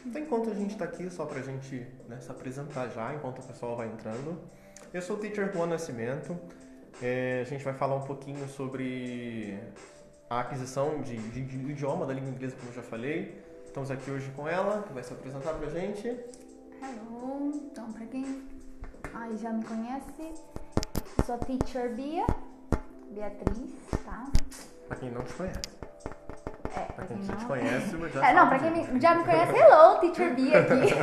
Então, enquanto a gente está aqui, só para a gente, né, se apresentar já, enquanto o pessoal vai entrando. Eu sou o Teacher Juan Nascimento. A gente vai falar um pouquinho sobre a aquisição do idioma, da língua inglesa, como eu já falei. Estamos aqui hoje com ela, que vai se apresentar para a gente. Hello, então para quem já me conhece, eu sou a Teacher Beatriz, tá? Para quem não te conhece. Pra quem quem já não te conhece, mas já não, sabe pra quem disso. já me conhece, hello, Teacher Bia aqui.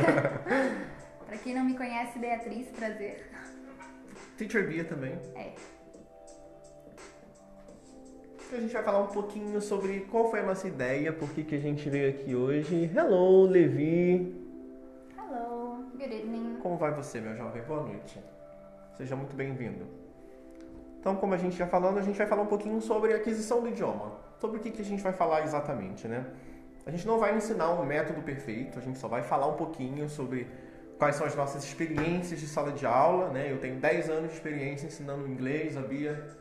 Pra quem não me conhece, Beatriz, prazer. Teacher Bia também. A gente vai falar um pouquinho sobre qual foi a nossa ideia, por que a gente veio aqui hoje. Hello, Levi. Hello, good evening. Como vai você, meu jovem? Boa noite. Seja muito bem-vindo. Então, como a gente já falando, a gente vai falar um pouquinho sobre a aquisição do idioma. Sobre o que a gente vai falar exatamente, né? A gente não vai ensinar um método perfeito, a gente só vai falar um pouquinho sobre quais são as nossas experiências de sala de aula, né? Eu tenho 10 anos de experiência ensinando inglês, a Bia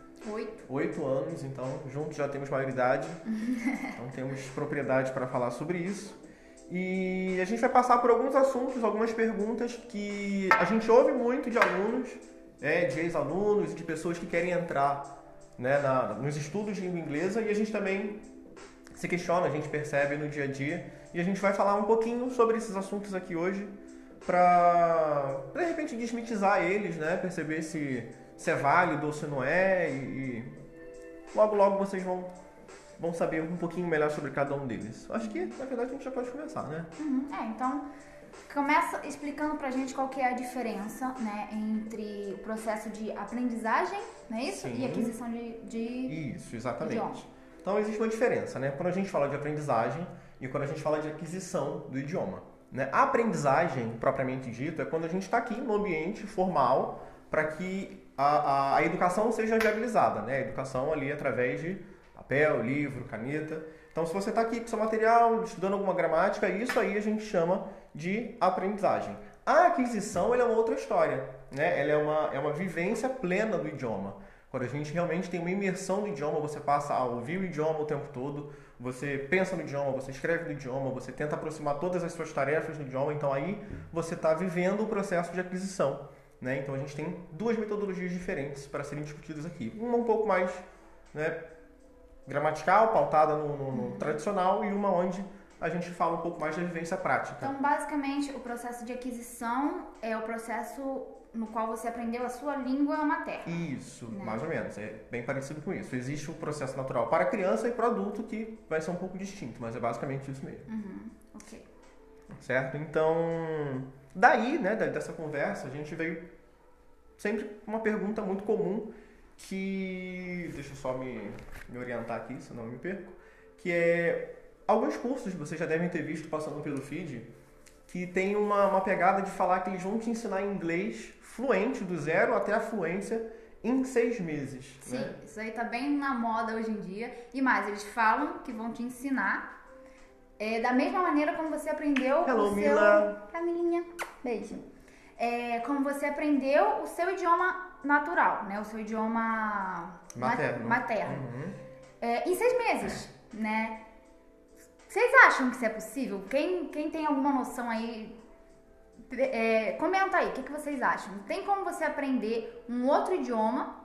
8 anos, então juntos já temos maioridade, então temos propriedade para falar sobre isso. E a gente vai passar por alguns assuntos, algumas perguntas que a gente ouve muito de alunos, de ex-alunos e de pessoas que querem entrar, né, nos estudos de língua inglesa, e a gente também se questiona, a gente percebe no dia a dia, e a gente vai falar um pouquinho sobre esses assuntos aqui hoje para de repente desmitizar eles, né, perceber se é válido ou se não é, e logo vocês vão saber um pouquinho melhor sobre cada um deles. Acho que, na verdade, a gente já pode começar, né? Então, começa explicando pra gente qual que é a diferença, né, entre o processo de aprendizagem, não é isso? Sim. E aquisição de Isso, exatamente. idioma. Então, existe uma diferença, né? Quando a gente fala de aprendizagem e quando a gente fala de aquisição do idioma, né? A aprendizagem, propriamente dito, é quando a gente está aqui no ambiente formal para que a educação seja viabilizada, né? A educação ali através de papel, livro, caneta. Então, se você está aqui com seu material, estudando alguma gramática, isso aí a gente chama de aprendizagem. A aquisição ela é uma outra história, né? Ela é uma vivência plena do idioma. Quando a gente realmente tem uma imersão no idioma, você passa a ouvir o idioma o tempo todo, você pensa no idioma, você escreve no idioma, você tenta aproximar todas as suas tarefas no idioma, então aí você está vivendo o processo de aquisição, né? Então a gente tem duas metodologias diferentes para serem discutidas aqui. Uma um pouco mais, né, gramatical, pautada no tradicional, e uma onde a gente fala um pouco mais da vivência prática. Então, basicamente, o processo de aquisição é o processo no qual você aprendeu a sua língua materna. Isso, né? Mais ou menos. É bem parecido com isso. Existe o processo natural para a criança e para o adulto que vai ser um pouco distinto, mas é basicamente isso mesmo. Ok. Certo? Então, daí, né, dessa conversa, a gente veio sempre uma pergunta muito comum que... Deixa eu só me orientar aqui, senão eu me perco. Que é... Alguns cursos que vocês já devem ter visto passando pelo feed, que tem uma pegada de falar que eles vão te ensinar inglês fluente, do zero até a fluência, em 6 meses. Sim, né? Isso aí tá bem na moda hoje em dia. E mais, eles falam que vão te ensinar da mesma maneira como você aprendeu Hello, o seu... Mila. Camilinha, beijo. Como você aprendeu o seu idioma natural, né? O seu idioma materno. Em 6 meses, né? Vocês acham que isso é possível? Quem tem alguma noção aí, comenta aí, o que vocês acham? Tem como você aprender um outro idioma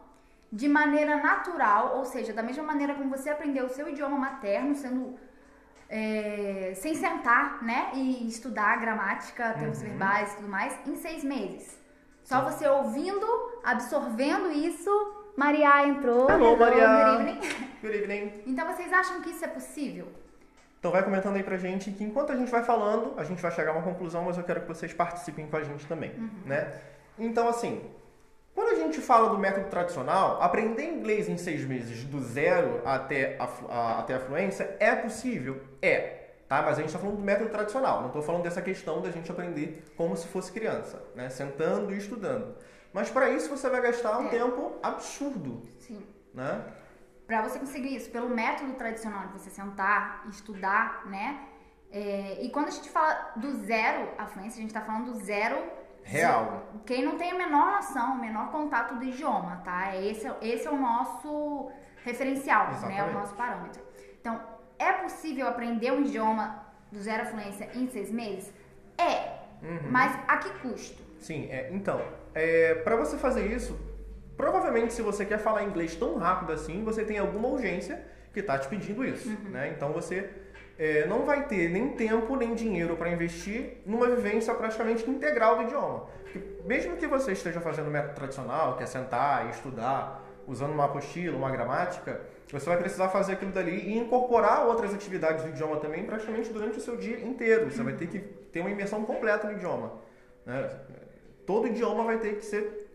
de maneira natural, ou seja, da mesma maneira como você aprendeu o seu idioma materno, sem sentar, né, e estudar gramática, termos verbais e tudo mais, em 6 meses? Só você ouvindo, absorvendo isso. Maria entrou. Hello, Maria. Good evening. Good evening. Então vocês acham que isso é possível? Então vai comentando aí pra gente que enquanto a gente vai falando, a gente vai chegar a uma conclusão, mas eu quero que vocês participem com a gente também, né? Então, assim, quando a gente fala do método tradicional, aprender inglês em 6 meses, do zero até a fluência, é possível? Tá? Mas a gente está falando do método tradicional, não estou falando dessa questão da gente aprender como se fosse criança, né? Sentando e estudando. Mas para isso você vai gastar um tempo absurdo. Sim. Né? Para você conseguir isso, pelo método tradicional de você sentar e estudar, né? E quando a gente fala do zero à fluência, a gente está falando do zero real. Quem não tem a menor noção, o menor contato do idioma, tá? Esse é o nosso referencial, né? O nosso parâmetro. Então, é possível aprender um idioma do zero à fluência em 6 meses? Mas a que custo? Sim, então, para você fazer isso, provavelmente se você quer falar inglês tão rápido assim, você tem alguma urgência que está te pedindo isso, né? Então você não vai ter nem tempo nem dinheiro para investir numa vivência praticamente integral do idioma. Porque mesmo que você esteja fazendo o método tradicional, que é sentar e estudar, usando uma apostila, uma gramática, você vai precisar fazer aquilo dali e incorporar outras atividades do idioma também praticamente durante o seu dia inteiro. Você vai ter que ter uma imersão completa no idioma, né? Todo idioma vai ter que ser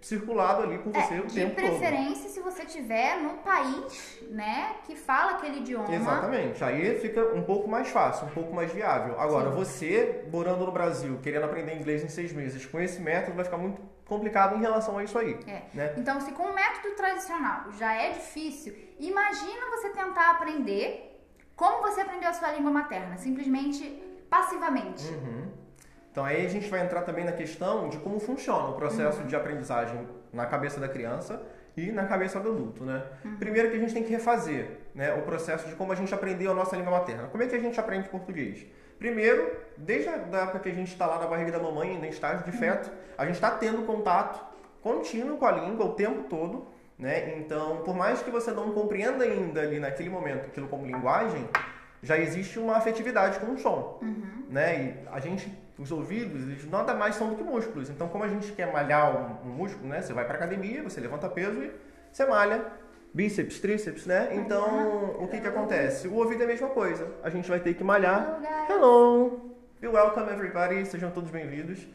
circulado ali com você o tempo todo. De preferência se você estiver no país, né, que fala aquele idioma. Exatamente. Aí fica um pouco mais fácil, um pouco mais viável. Agora, você, morando no Brasil, querendo aprender inglês em 6 meses, com esse método vai ficar muito complicado em relação a isso aí. Né? Então, se com o método tradicional já é difícil, imagina você tentar aprender como você aprendeu a sua língua materna, simplesmente passivamente. Então aí a gente vai entrar também na questão de como funciona o processo de aprendizagem na cabeça da criança e na cabeça do adulto, né? Primeiro que a gente tem que refazer, né, o processo de como a gente aprendeu a nossa língua materna. Como é que a gente aprende português? Primeiro, desde a época que a gente está lá na barriga da mamãe, ainda em estágio de feto, a gente está tendo contato contínuo com a língua o tempo todo, né? Então, por mais que você não compreenda ainda ali naquele momento aquilo como linguagem, já existe uma afetividade com o som, né? E a gente, os ouvidos, eles nada mais são do que músculos. Então, como a gente quer malhar um músculo, né? Você vai pra academia, você levanta peso e você malha bíceps, tríceps, né? Então, o que acontece? O ouvido é a mesma coisa. A gente vai ter que malhar. Hello! Welcome everybody, sejam todos bem-vindos.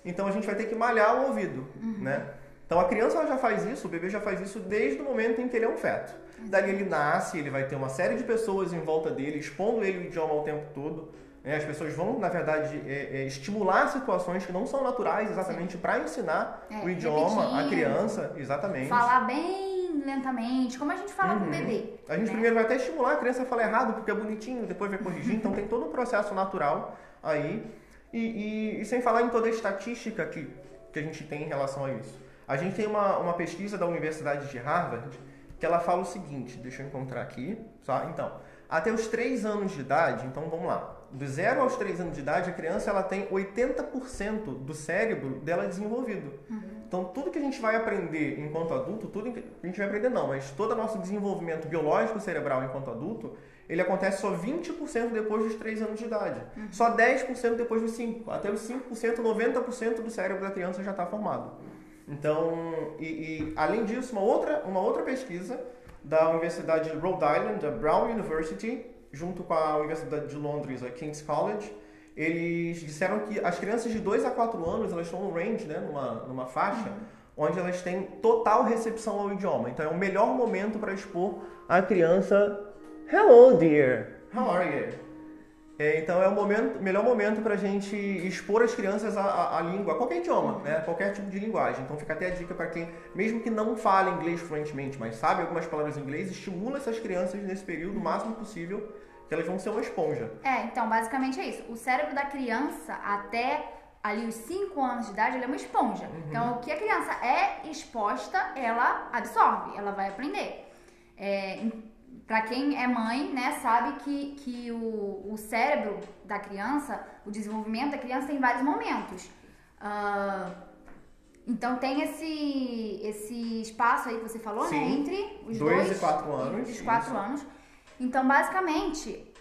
Então, a gente vai ter que malhar o ouvido, né? Então, a criança ela já faz isso, o bebê já faz isso desde o momento em que ele é um feto. Daí ele nasce, ele vai ter uma série de pessoas em volta dele, expondo ele o idioma o tempo todo. Né? As pessoas vão, na verdade, estimular situações que não são naturais exatamente para ensinar o idioma à criança. Exatamente. Falar bem lentamente, como a gente fala com o bebê. A gente primeiro vai até estimular a criança a falar errado, porque é bonitinho, depois vai corrigir. Então tem todo um processo natural aí. E sem falar em toda a estatística que a gente tem em relação a isso. A gente tem uma pesquisa da Universidade de Harvard que ela fala o seguinte, deixa eu encontrar aqui, tá? Então, até os 3 anos de idade, então vamos lá, do 0 aos 3 anos de idade, a criança ela tem 80% do cérebro dela desenvolvido. Então, tudo que a gente vai aprender enquanto adulto, tudo que a gente vai aprender não, mas todo o nosso desenvolvimento biológico cerebral enquanto adulto, ele acontece só 20% depois dos 3 anos de idade. Só 10% depois dos 5. Até os 5%, 90% do cérebro da criança já está formado. Então, além disso, uma outra pesquisa da Universidade de Rhode Island, da Brown University, junto com a Universidade de Londres, a King's College, eles disseram que as crianças de 2 a 4 anos, elas estão no range, né, numa faixa, onde elas têm total recepção ao idioma. Então, é o melhor momento para expor a criança, hello dear, how are you? Então é o melhor momento para a gente expor as crianças a língua, a qualquer idioma, né? Qualquer tipo de linguagem. Então fica até a dica para quem, mesmo que não fale inglês fluentemente, mas sabe algumas palavras em inglês, estimula essas crianças nesse período o máximo possível, que elas vão ser uma esponja. Então basicamente é isso. O cérebro da criança até ali os 5 anos de idade, ele é uma esponja. Então o que a criança é exposta, ela absorve, ela vai aprender. Para quem é mãe, né, sabe que o cérebro da criança, o desenvolvimento da criança tem vários momentos. Então tem esse espaço aí que você falou, né, entre os 2 e 4 anos. Os 4 anos. Então, basicamente,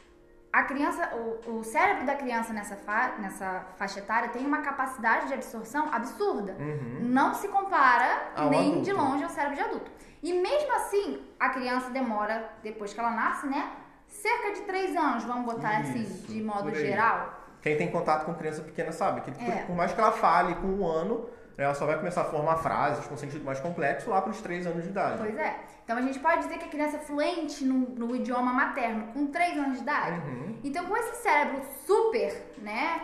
a criança, o cérebro da criança nessa faixa etária tem uma capacidade de absorção absurda. Não se compara nem de longe ao cérebro de adulto. E mesmo assim, a criança demora, depois que ela nasce, né? Cerca de 3 anos, vamos botar assim, de modo geral. Quem tem contato com criança pequena sabe que por mais que ela fale com 1 ano, ela só vai começar a formar frases com sentido mais complexo lá para os 3 anos de idade. Pois é. Então a gente pode dizer que a criança é fluente no idioma materno com 3 anos de idade. Então com esse cérebro super, né?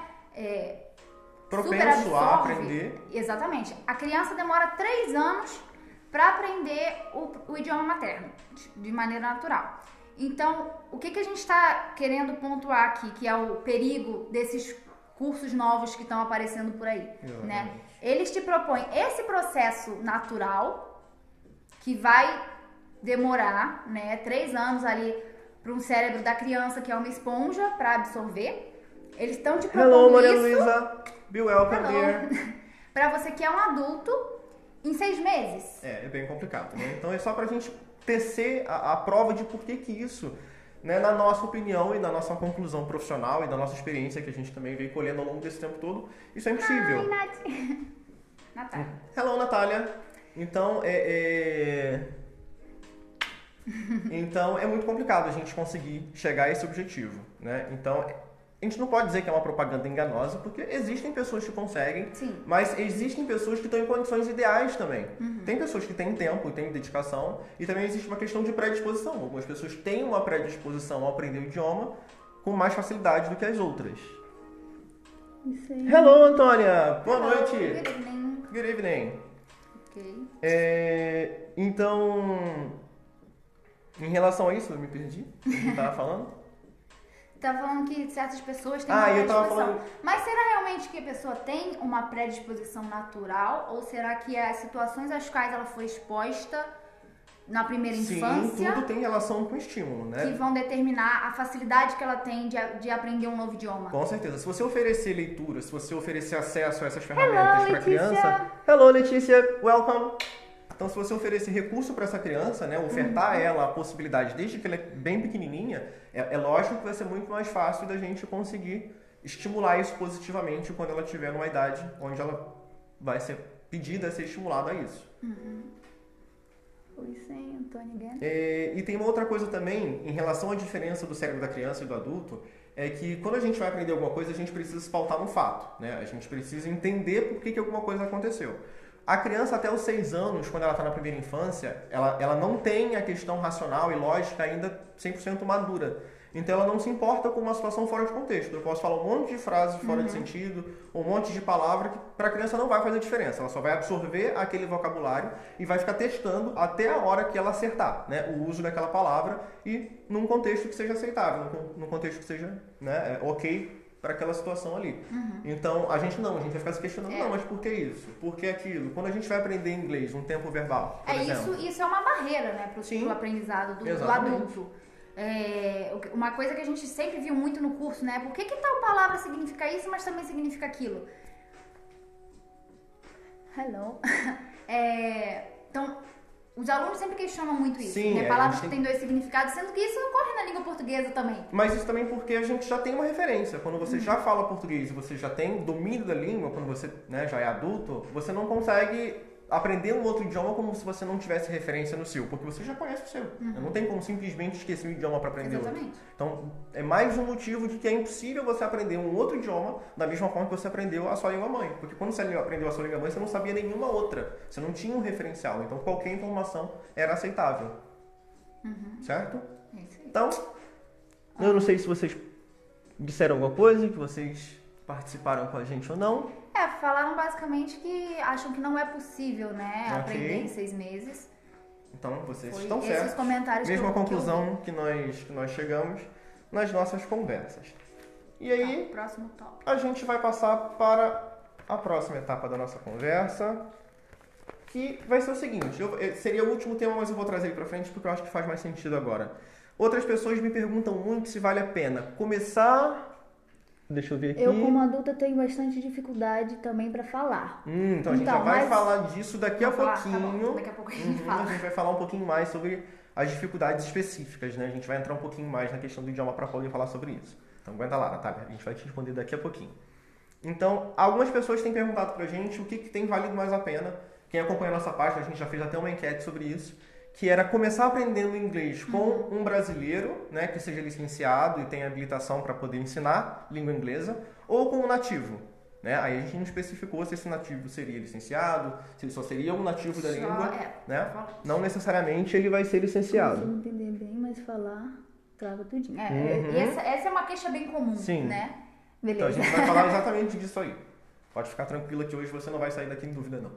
Propenso a aprender. Exatamente. A criança demora 3 anos para aprender o idioma materno de maneira natural. Então, o que a gente está querendo pontuar aqui, que é o perigo desses cursos novos que estão aparecendo por aí, né? Eles te propõem esse processo natural que vai demorar, né, 3 anos ali para um cérebro da criança que é uma esponja para absorver. Eles estão te propondo Hello, Maria isso. Luísa. Be welcome there. Pra você que é um adulto em 6 meses. É bem complicado, né? Então é só pra gente tecer a prova de por que isso, né, na nossa opinião e na nossa conclusão profissional e da nossa experiência que a gente também veio colhendo ao longo desse tempo todo, isso é impossível. Ai, Nath. Natália. Hello, Natália. Então, Então, é muito complicado a gente conseguir chegar a esse objetivo, né? Então, a gente não pode dizer que é uma propaganda enganosa, porque existem pessoas que conseguem, Sim. mas existem pessoas que estão em condições ideais também. Tem pessoas que têm tempo, têm dedicação, e também existe uma questão de predisposição. Algumas pessoas têm uma predisposição a aprender o idioma com mais facilidade do que as outras. Isso aí. Hello, Antônia! Boa Hello, noite! Good evening. Good evening! Ok. Então, em relação a isso, eu me perdi. O que você estava falando? Tava falando que certas pessoas têm uma predisposição. Falando... Mas será realmente que a pessoa tem uma predisposição natural? Ou será que as situações às quais ela foi exposta na primeira infância... Sim, tudo tem relação com o estímulo, né? Que vão determinar a facilidade que ela tem de aprender um novo idioma. Com certeza. Se você oferecer leitura, se você oferecer acesso a essas ferramentas para a criança... Hello, Letícia! Welcome! Então, se você oferecer recurso para essa criança, né, ofertar a ela a possibilidade desde que ela é bem pequenininha, é lógico que vai ser muito mais fácil da gente conseguir estimular isso positivamente quando ela estiver numa idade onde ela vai ser pedida a ser estimulada a isso. Oi, sim, Antônio again. E tem uma outra coisa também, em relação à diferença do cérebro da criança e do adulto, é que quando a gente vai aprender alguma coisa, a gente precisa se pautar no fato, né? A gente precisa entender por que alguma coisa aconteceu. A criança até os 6 anos, quando ela está na primeira infância, ela não tem a questão racional e lógica ainda 100% madura. Então ela não se importa com uma situação fora de contexto. Eu posso falar um monte de frases fora de sentido, um monte de palavra que para a criança não vai fazer diferença. Ela só vai absorver aquele vocabulário e vai ficar testando até a hora que ela acertar, né, o uso daquela palavra e num contexto que seja aceitável, num contexto que seja, né, ok para aquela situação ali. Então, a gente vai ficar se questionando, não, mas por que isso? Por que aquilo? Quando a gente vai aprender inglês, um tempo verbal, por exemplo. Isso é uma barreira, né, para o aprendizado do adulto. Uma coisa que a gente sempre viu muito no curso, né, por que tal palavra significa isso, mas também significa aquilo? Hello. Então, os alunos sempre questionam muito isso, Sim, né? Palavras que têm 2 significados, sendo que isso ocorre na língua portuguesa também. Mas isso também porque a gente já tem uma referência. Quando você já fala português e você já tem domínio da língua, quando você, né, já é adulto, você não consegue aprender um outro idioma como se você não tivesse referência no seu, porque você já conhece o seu. Não tem como simplesmente esquecer um idioma para aprender outro. Então, é mais um motivo de que é impossível você aprender um outro idioma da mesma forma que você aprendeu a sua língua mãe. Porque quando você aprendeu a sua língua mãe, você não sabia nenhuma outra. Você não tinha um referencial. Então, qualquer informação era aceitável. Certo? Então, eu não sei se vocês disseram alguma coisa, que vocês participaram com a gente ou não. Falaram basicamente que acham que não é possível, né, aprender em 6 meses. Então, vocês estão certos. Esses comentários mesma conclusão que nós chegamos nas nossas conversas. E aí, próximo tópico. A gente vai passar para a próxima etapa da nossa conversa, que vai ser o seguinte. Seria o último tema, mas eu vou trazer ele para frente porque eu acho que faz mais sentido agora. Outras pessoas me perguntam muito se vale a pena começar... Deixa eu ver aqui. Eu, como adulta, tenho bastante dificuldade também para falar. Então a gente já vai falar disso daqui a pouquinho. Tá bom. Daqui a pouco a gente fala. A gente vai falar um pouquinho mais sobre as dificuldades específicas, né? A gente vai entrar um pouquinho mais na questão do idioma para poder falar sobre isso. Então aguenta lá, Natália. A gente vai te responder daqui a pouquinho. Então, algumas pessoas têm perguntado pra gente o que tem valido mais a pena. Quem acompanha a nossa página, a gente já fez até uma enquete sobre isso. Que era começar aprendendo inglês com um brasileiro, né, que seja licenciado e tenha habilitação para poder ensinar língua inglesa, ou com um nativo. Né? Aí a gente não especificou se esse nativo seria licenciado, se ele só seria um nativo da língua. Né? Não necessariamente ele vai ser licenciado. Não entender bem, mas falar trava tudinho. E essa é uma queixa bem comum, né? Beleza. Então a gente vai falar exatamente disso aí. Pode ficar tranquila que hoje você não vai sair daqui em dúvida, não.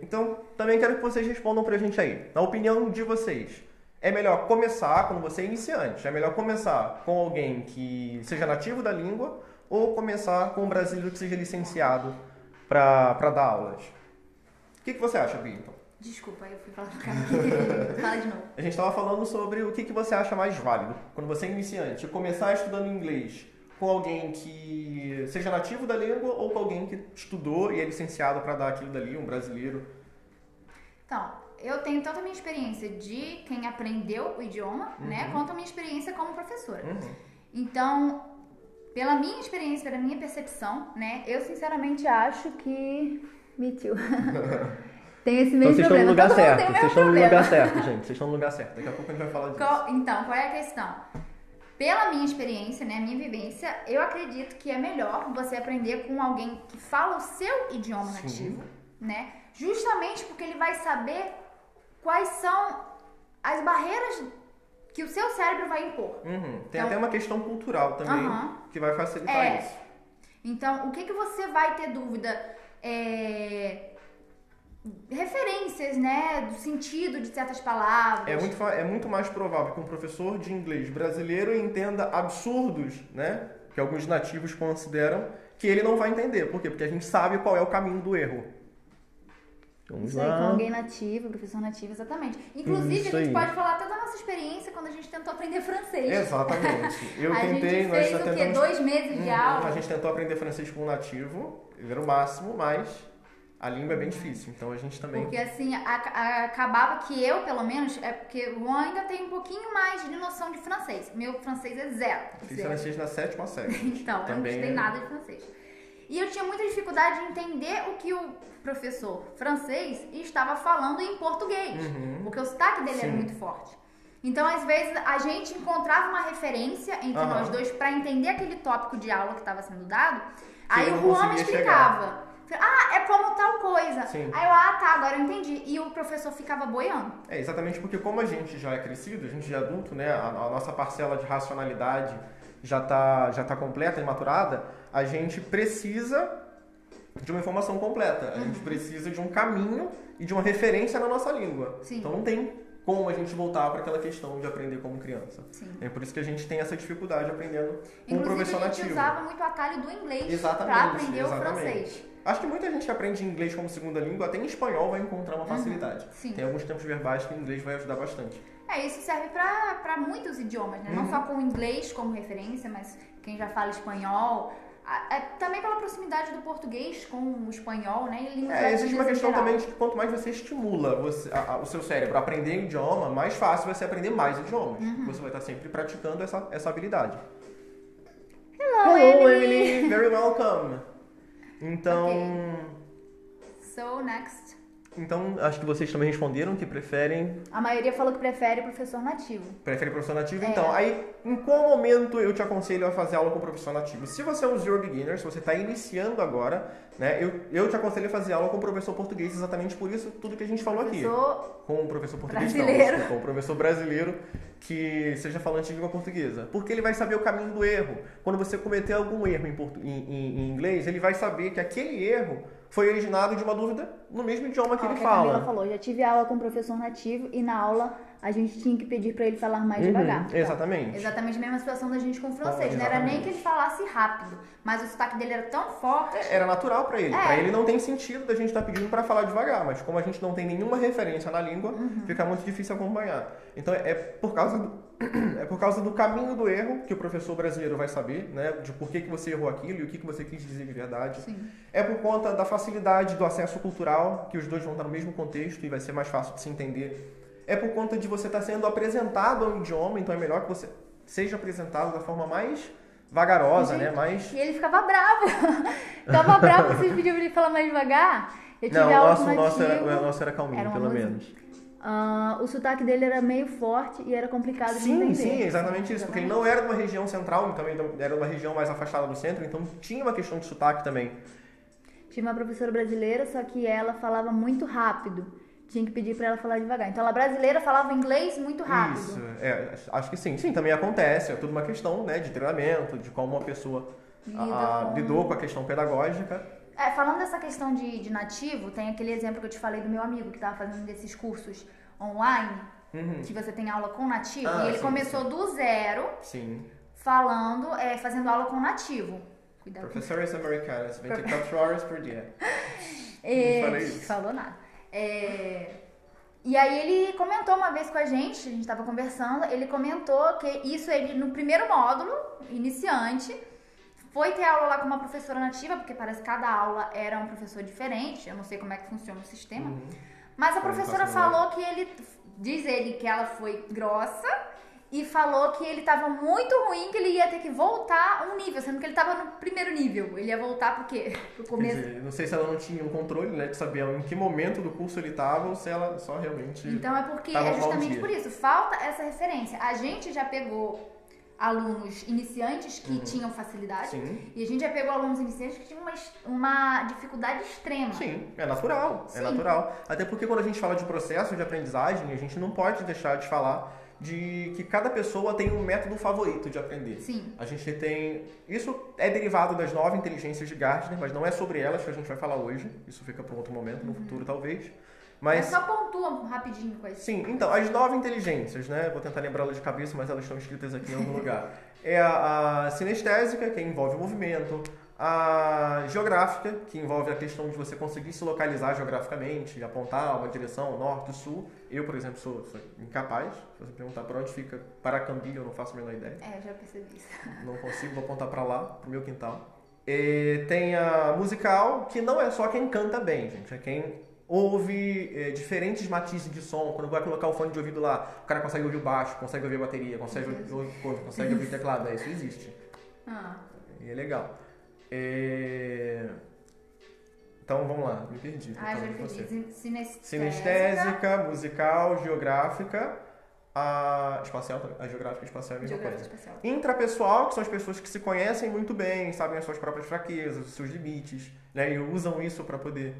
Então, também quero que vocês respondam pra gente aí. Na opinião de vocês, é melhor começar, quando você é iniciante, é melhor começar com alguém que seja nativo da língua ou começar com um brasileiro que seja licenciado pra dar aulas? O que você acha, Bia, então? Desculpa, eu fui falar no cara aqui. Fala de novo. A gente estava falando sobre o que você acha mais válido. Quando você é iniciante, começar estudando inglês com alguém que seja nativo da língua ou com alguém que estudou e é licenciado para dar aquilo dali, um brasileiro? Então, eu tenho tanto a minha experiência de quem aprendeu o idioma, né, quanto a minha experiência como professora. Então, pela minha experiência, pela minha percepção, né, eu sinceramente acho que... Me too. Tem esse mesmo então, problema. Vocês estão no lugar certo, gente. Vocês estão no lugar certo. Daqui a pouco a gente vai falar disso. Então, qual é a questão? Pela minha experiência, né, minha vivência, eu acredito que é melhor você aprender com alguém que fala o seu idioma nativo, né? Justamente porque ele vai saber quais são as barreiras que o seu cérebro vai impor. Tem então, até uma questão cultural também que vai facilitar isso. Então, o que você vai ter dúvida? Referências, né, do sentido de certas palavras. É muito mais provável que um professor de inglês brasileiro entenda absurdos, né, que alguns nativos consideram, que ele não vai entender. Por quê? Porque a gente sabe qual é o caminho do erro. Vamos lá. Isso aí com alguém nativo, professor nativo, exatamente. Inclusive, a gente pode falar até da nossa experiência quando a gente tentou aprender francês. Exatamente. Eu a tentei, gente fez o quê? 2 meses de aula? A gente tentou aprender francês com um nativo, era o máximo, mas a língua é bem difícil, então a gente também... Porque assim, acabava que eu, pelo menos, porque o Juan ainda tem um pouquinho mais de noção de francês. Meu francês é zero. Fiz francês na 7ª série. Então, também eu não estudei nada de francês. E eu tinha muita dificuldade de entender o que o professor francês estava falando em português. Porque o sotaque dele era muito forte. Então, às vezes, a gente encontrava uma referência entre nós dois para entender aquele tópico de aula que estava sendo dado. Aí o Juan me explicava. É como tal coisa. Sim. Aí eu, tá, agora eu entendi. E o professor ficava boiando. Exatamente porque como a gente já é crescido, a gente já é adulto, né? A nossa parcela de racionalidade já tá completa e maturada, a gente precisa de uma informação completa. A gente precisa de um caminho e de uma referência na nossa língua. Sim. Então não tem como a gente voltar para aquela questão de aprender como criança. Sim. É por isso que a gente tem essa dificuldade aprendendo com um professor nativo. A gente usava muito o atalho do inglês para aprender o francês. Acho que muita gente que aprende inglês como segunda língua, até em espanhol, vai encontrar uma facilidade. Sim. Tem alguns tempos verbais que o inglês vai ajudar bastante. Isso serve para muitos idiomas, né? Não só com o inglês como referência, mas quem já fala espanhol. Também pela proximidade do português com o espanhol, né? Existe uma questão também de que quanto mais você estimula o seu cérebro a aprender um idioma, mais fácil vai ser aprender mais idiomas. Você vai estar sempre praticando essa habilidade. Hello, Emily! Very welcome! Então... So, next. Então, acho que vocês também responderam que preferem... A maioria falou que prefere professor nativo. Prefere professor nativo? Então, aí, em qual momento eu te aconselho a fazer aula com professor nativo? Se você é um zero beginner, se você está iniciando agora, né, eu te aconselho a fazer aula com professor português, exatamente por isso, tudo que a gente falou aqui. Com um professor português, brasileiro. Com um professor brasileiro que seja falante de língua portuguesa. Porque ele vai saber o caminho do erro. Quando você cometer algum erro em inglês, ele vai saber que aquele erro foi originado de uma dúvida no mesmo idioma que ele fala. A Camila falou, já tive aula com um professor nativo e na aula a gente tinha que pedir para ele falar mais devagar. Exatamente. Exatamente a mesma situação da gente com o francês. Não era nem que ele falasse rápido, mas o sotaque dele era tão forte. Era natural para ele. Para ele não tem sentido da gente estar pedindo para falar devagar, mas como a gente não tem nenhuma referência na língua, fica muito difícil acompanhar. Então é por causa do caminho do erro que o professor brasileiro vai saber, né, de por que você errou aquilo e o que você quis dizer de verdade. Sim. É por conta da facilidade do acesso cultural, que os dois vão estar no mesmo contexto e vai ser mais fácil de se entender. É por conta de você estar sendo apresentado ao idioma, então é melhor que você seja apresentado da forma mais vagarosa, né? Mais... E ele ficava bravo. Ficava bravo vocês pediam pra ele falar mais devagar. Eu tive o nosso era calminho, pelo menos. O sotaque dele era meio forte e era complicado de entender. Sim, exatamente isso. Porque ele não era de uma região central, então ele era de uma região mais afastada do centro, então tinha uma questão de sotaque também. Tive uma professora brasileira, só que ela falava muito rápido. Tinha que pedir pra ela falar devagar. Então, ela brasileira falava inglês muito rápido. Isso, acho que sim. Sim, também acontece. É tudo uma questão, né, de treinamento, de como uma pessoa lidou com a questão pedagógica. Falando dessa questão de nativo, tem aquele exemplo que eu te falei do meu amigo que estava fazendo desses cursos online, que você tem aula com nativo, e ele começou do zero, falando, fazendo aula com nativo. Cuidado. Professores americanos, 24 horas por dia. Não falei isso. Falou nada. E aí ele comentou uma vez com a gente estava conversando, ele comentou que isso ele no primeiro módulo, iniciante, foi ter aula lá com uma professora nativa, porque parece que cada aula era um professor diferente, eu não sei como é que funciona o sistema. Mas a professora falou que diz ele que ela foi grossa e falou que ele tava muito ruim, que ele ia ter que voltar um nível, sendo que ele tava no primeiro nível. Ele ia voltar porque no começo... Quer dizer, não sei se ela não tinha um controle, né, de saber em que momento do curso ele tava ou se ela só realmente... Então é porque é justamente por isso, falta essa referência. A gente já pegou alunos iniciantes que tinham facilidade. Sim. E a gente já pegou alunos iniciantes que tinham uma dificuldade extrema. Sim, é natural, é natural. Até porque quando a gente fala de processo de aprendizagem, a gente não pode deixar de falar de que cada pessoa tem um método favorito de aprender. Sim. A gente tem... Isso é derivado das 9 inteligências de Gardner, mas não é sobre elas que a gente vai falar hoje. Isso fica para outro momento, no futuro talvez. Mas só pontua rapidinho com isso. Sim, então, as 9 inteligências, né? Vou tentar lembrá-las de cabeça, mas elas estão escritas aqui em algum lugar. É a sinestésica, que envolve o movimento. A geográfica, que envolve a questão de você conseguir se localizar geograficamente, apontar uma direção, norte, sul. Eu, por exemplo, sou incapaz. Se você perguntar para onde fica Paracambi, eu não faço a menor ideia. Eu já percebi isso. Não consigo, vou apontar para lá, pro meu quintal. E tem a musical, que não é só quem canta bem, gente. É quem ouve diferentes matizes de som. Quando vai colocar o fone de ouvido lá, o cara consegue ouvir o baixo, consegue ouvir a bateria, consegue ouvir o teclado. Isso existe. E é legal. Então vamos lá, me perdi. Já perdi. Sinestésica, musical, geográfica, a espacial, a geográfica e espacial é a mesma coisa. Intrapessoal, que são as pessoas que se conhecem muito bem, sabem as suas próprias fraquezas, os seus limites, né, e usam isso para poder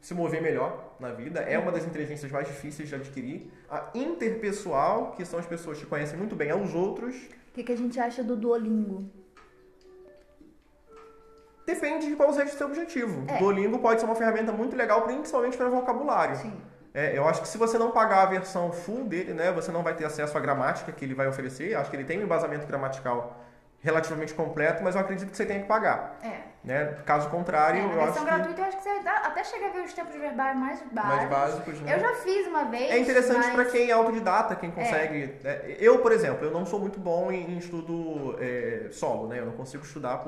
se mover melhor na vida. É uma das inteligências mais difíceis de adquirir. A interpessoal, que são as pessoas que conhecem muito bem aos outros. O que a gente acha do Duolingo? Depende de qual seja o seu objetivo. O Duolingo pode ser uma ferramenta muito legal, principalmente para vocabulário. Sim. Eu acho que se você não pagar a versão full dele, né, você não vai ter acesso à gramática que ele vai oferecer. Eu acho que ele tem um embasamento gramatical relativamente completo, mas eu acredito que você tenha que pagar. Né? Caso contrário, eu acho que... Na versão gratuita, eu acho que você até chega a ver os tempos verbais mais básicos. Né? Eu já fiz uma vez. É interessante para quem é autodidata, quem consegue... Eu, por exemplo, eu não sou muito bom em estudo solo, né? Eu não consigo estudar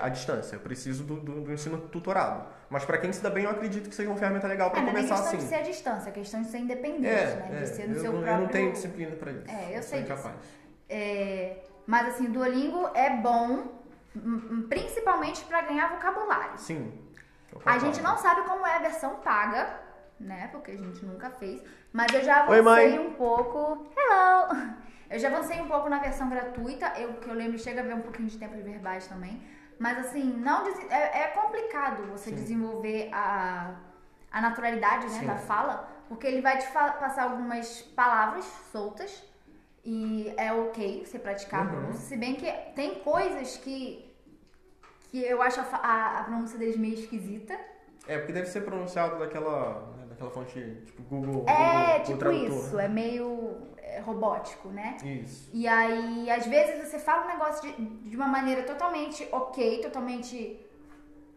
à distância. Eu preciso do ensino tutorado. Mas para quem se dá bem, eu acredito que seja uma ferramenta legal para começar assim. Não é questão de ser à distância, é questão de ser independente, né? De ser no seu próprio... Eu não tenho disciplina para isso. Eu sei disso. Mas assim, o Duolingo é bom, principalmente para ganhar vocabulário. Sim. A gente não sabe como é a versão paga, né? Porque a gente nunca fez. Mas eu já avancei um pouco... Hello! Eu já avancei um pouco na versão gratuita. Que eu lembro, chega a ver um pouquinho de tempos verbais também. Mas assim, é complicado você desenvolver a naturalidade, né, da fala. Porque ele vai te passar algumas palavras soltas. E é ok você praticar a pronúncia. Se bem que tem coisas que eu acho a pronúncia deles meio esquisita. Porque deve ser pronunciado daquela fonte, tipo Google tipo Tradutor. Isso, é meio robótico, né? Isso. E aí, às vezes, você fala um negócio de uma maneira totalmente ok, totalmente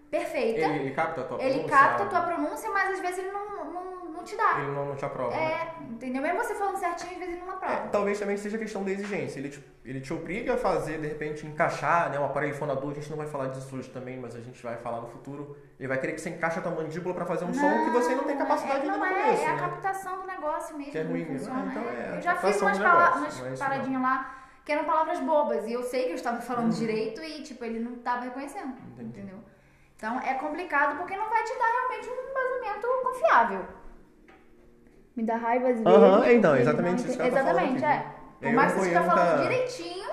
perfeita. Ele capta a tua pronúncia. Ele capta a tua pronúncia, mas às vezes ele não te dá. Ele não te aprova. Entendeu? Mesmo você falando certinho, às vezes ele não aprova. Talvez também seja questão da exigência. Ele te obriga a fazer, de repente, encaixar, né, um aparelho fonador. A gente não vai falar disso hoje também, mas a gente vai falar no futuro. Ele vai querer que você encaixe a tua mandíbula para fazer um som que você não tem capacidade ainda no começo. É a captação do negócio mesmo. Que é ruim mesmo. Eu já fiz umas paradinhas lá que eram palavras bobas. E eu sei que eu estava falando direito e, tipo, ele não estava reconhecendo. Entendeu? Então, é complicado porque não vai te dar realmente um embasamento confiável. Me dá raiva às vezes. Então, exatamente isso que ela tá falando aqui. Por mais que você esteja falando direitinho,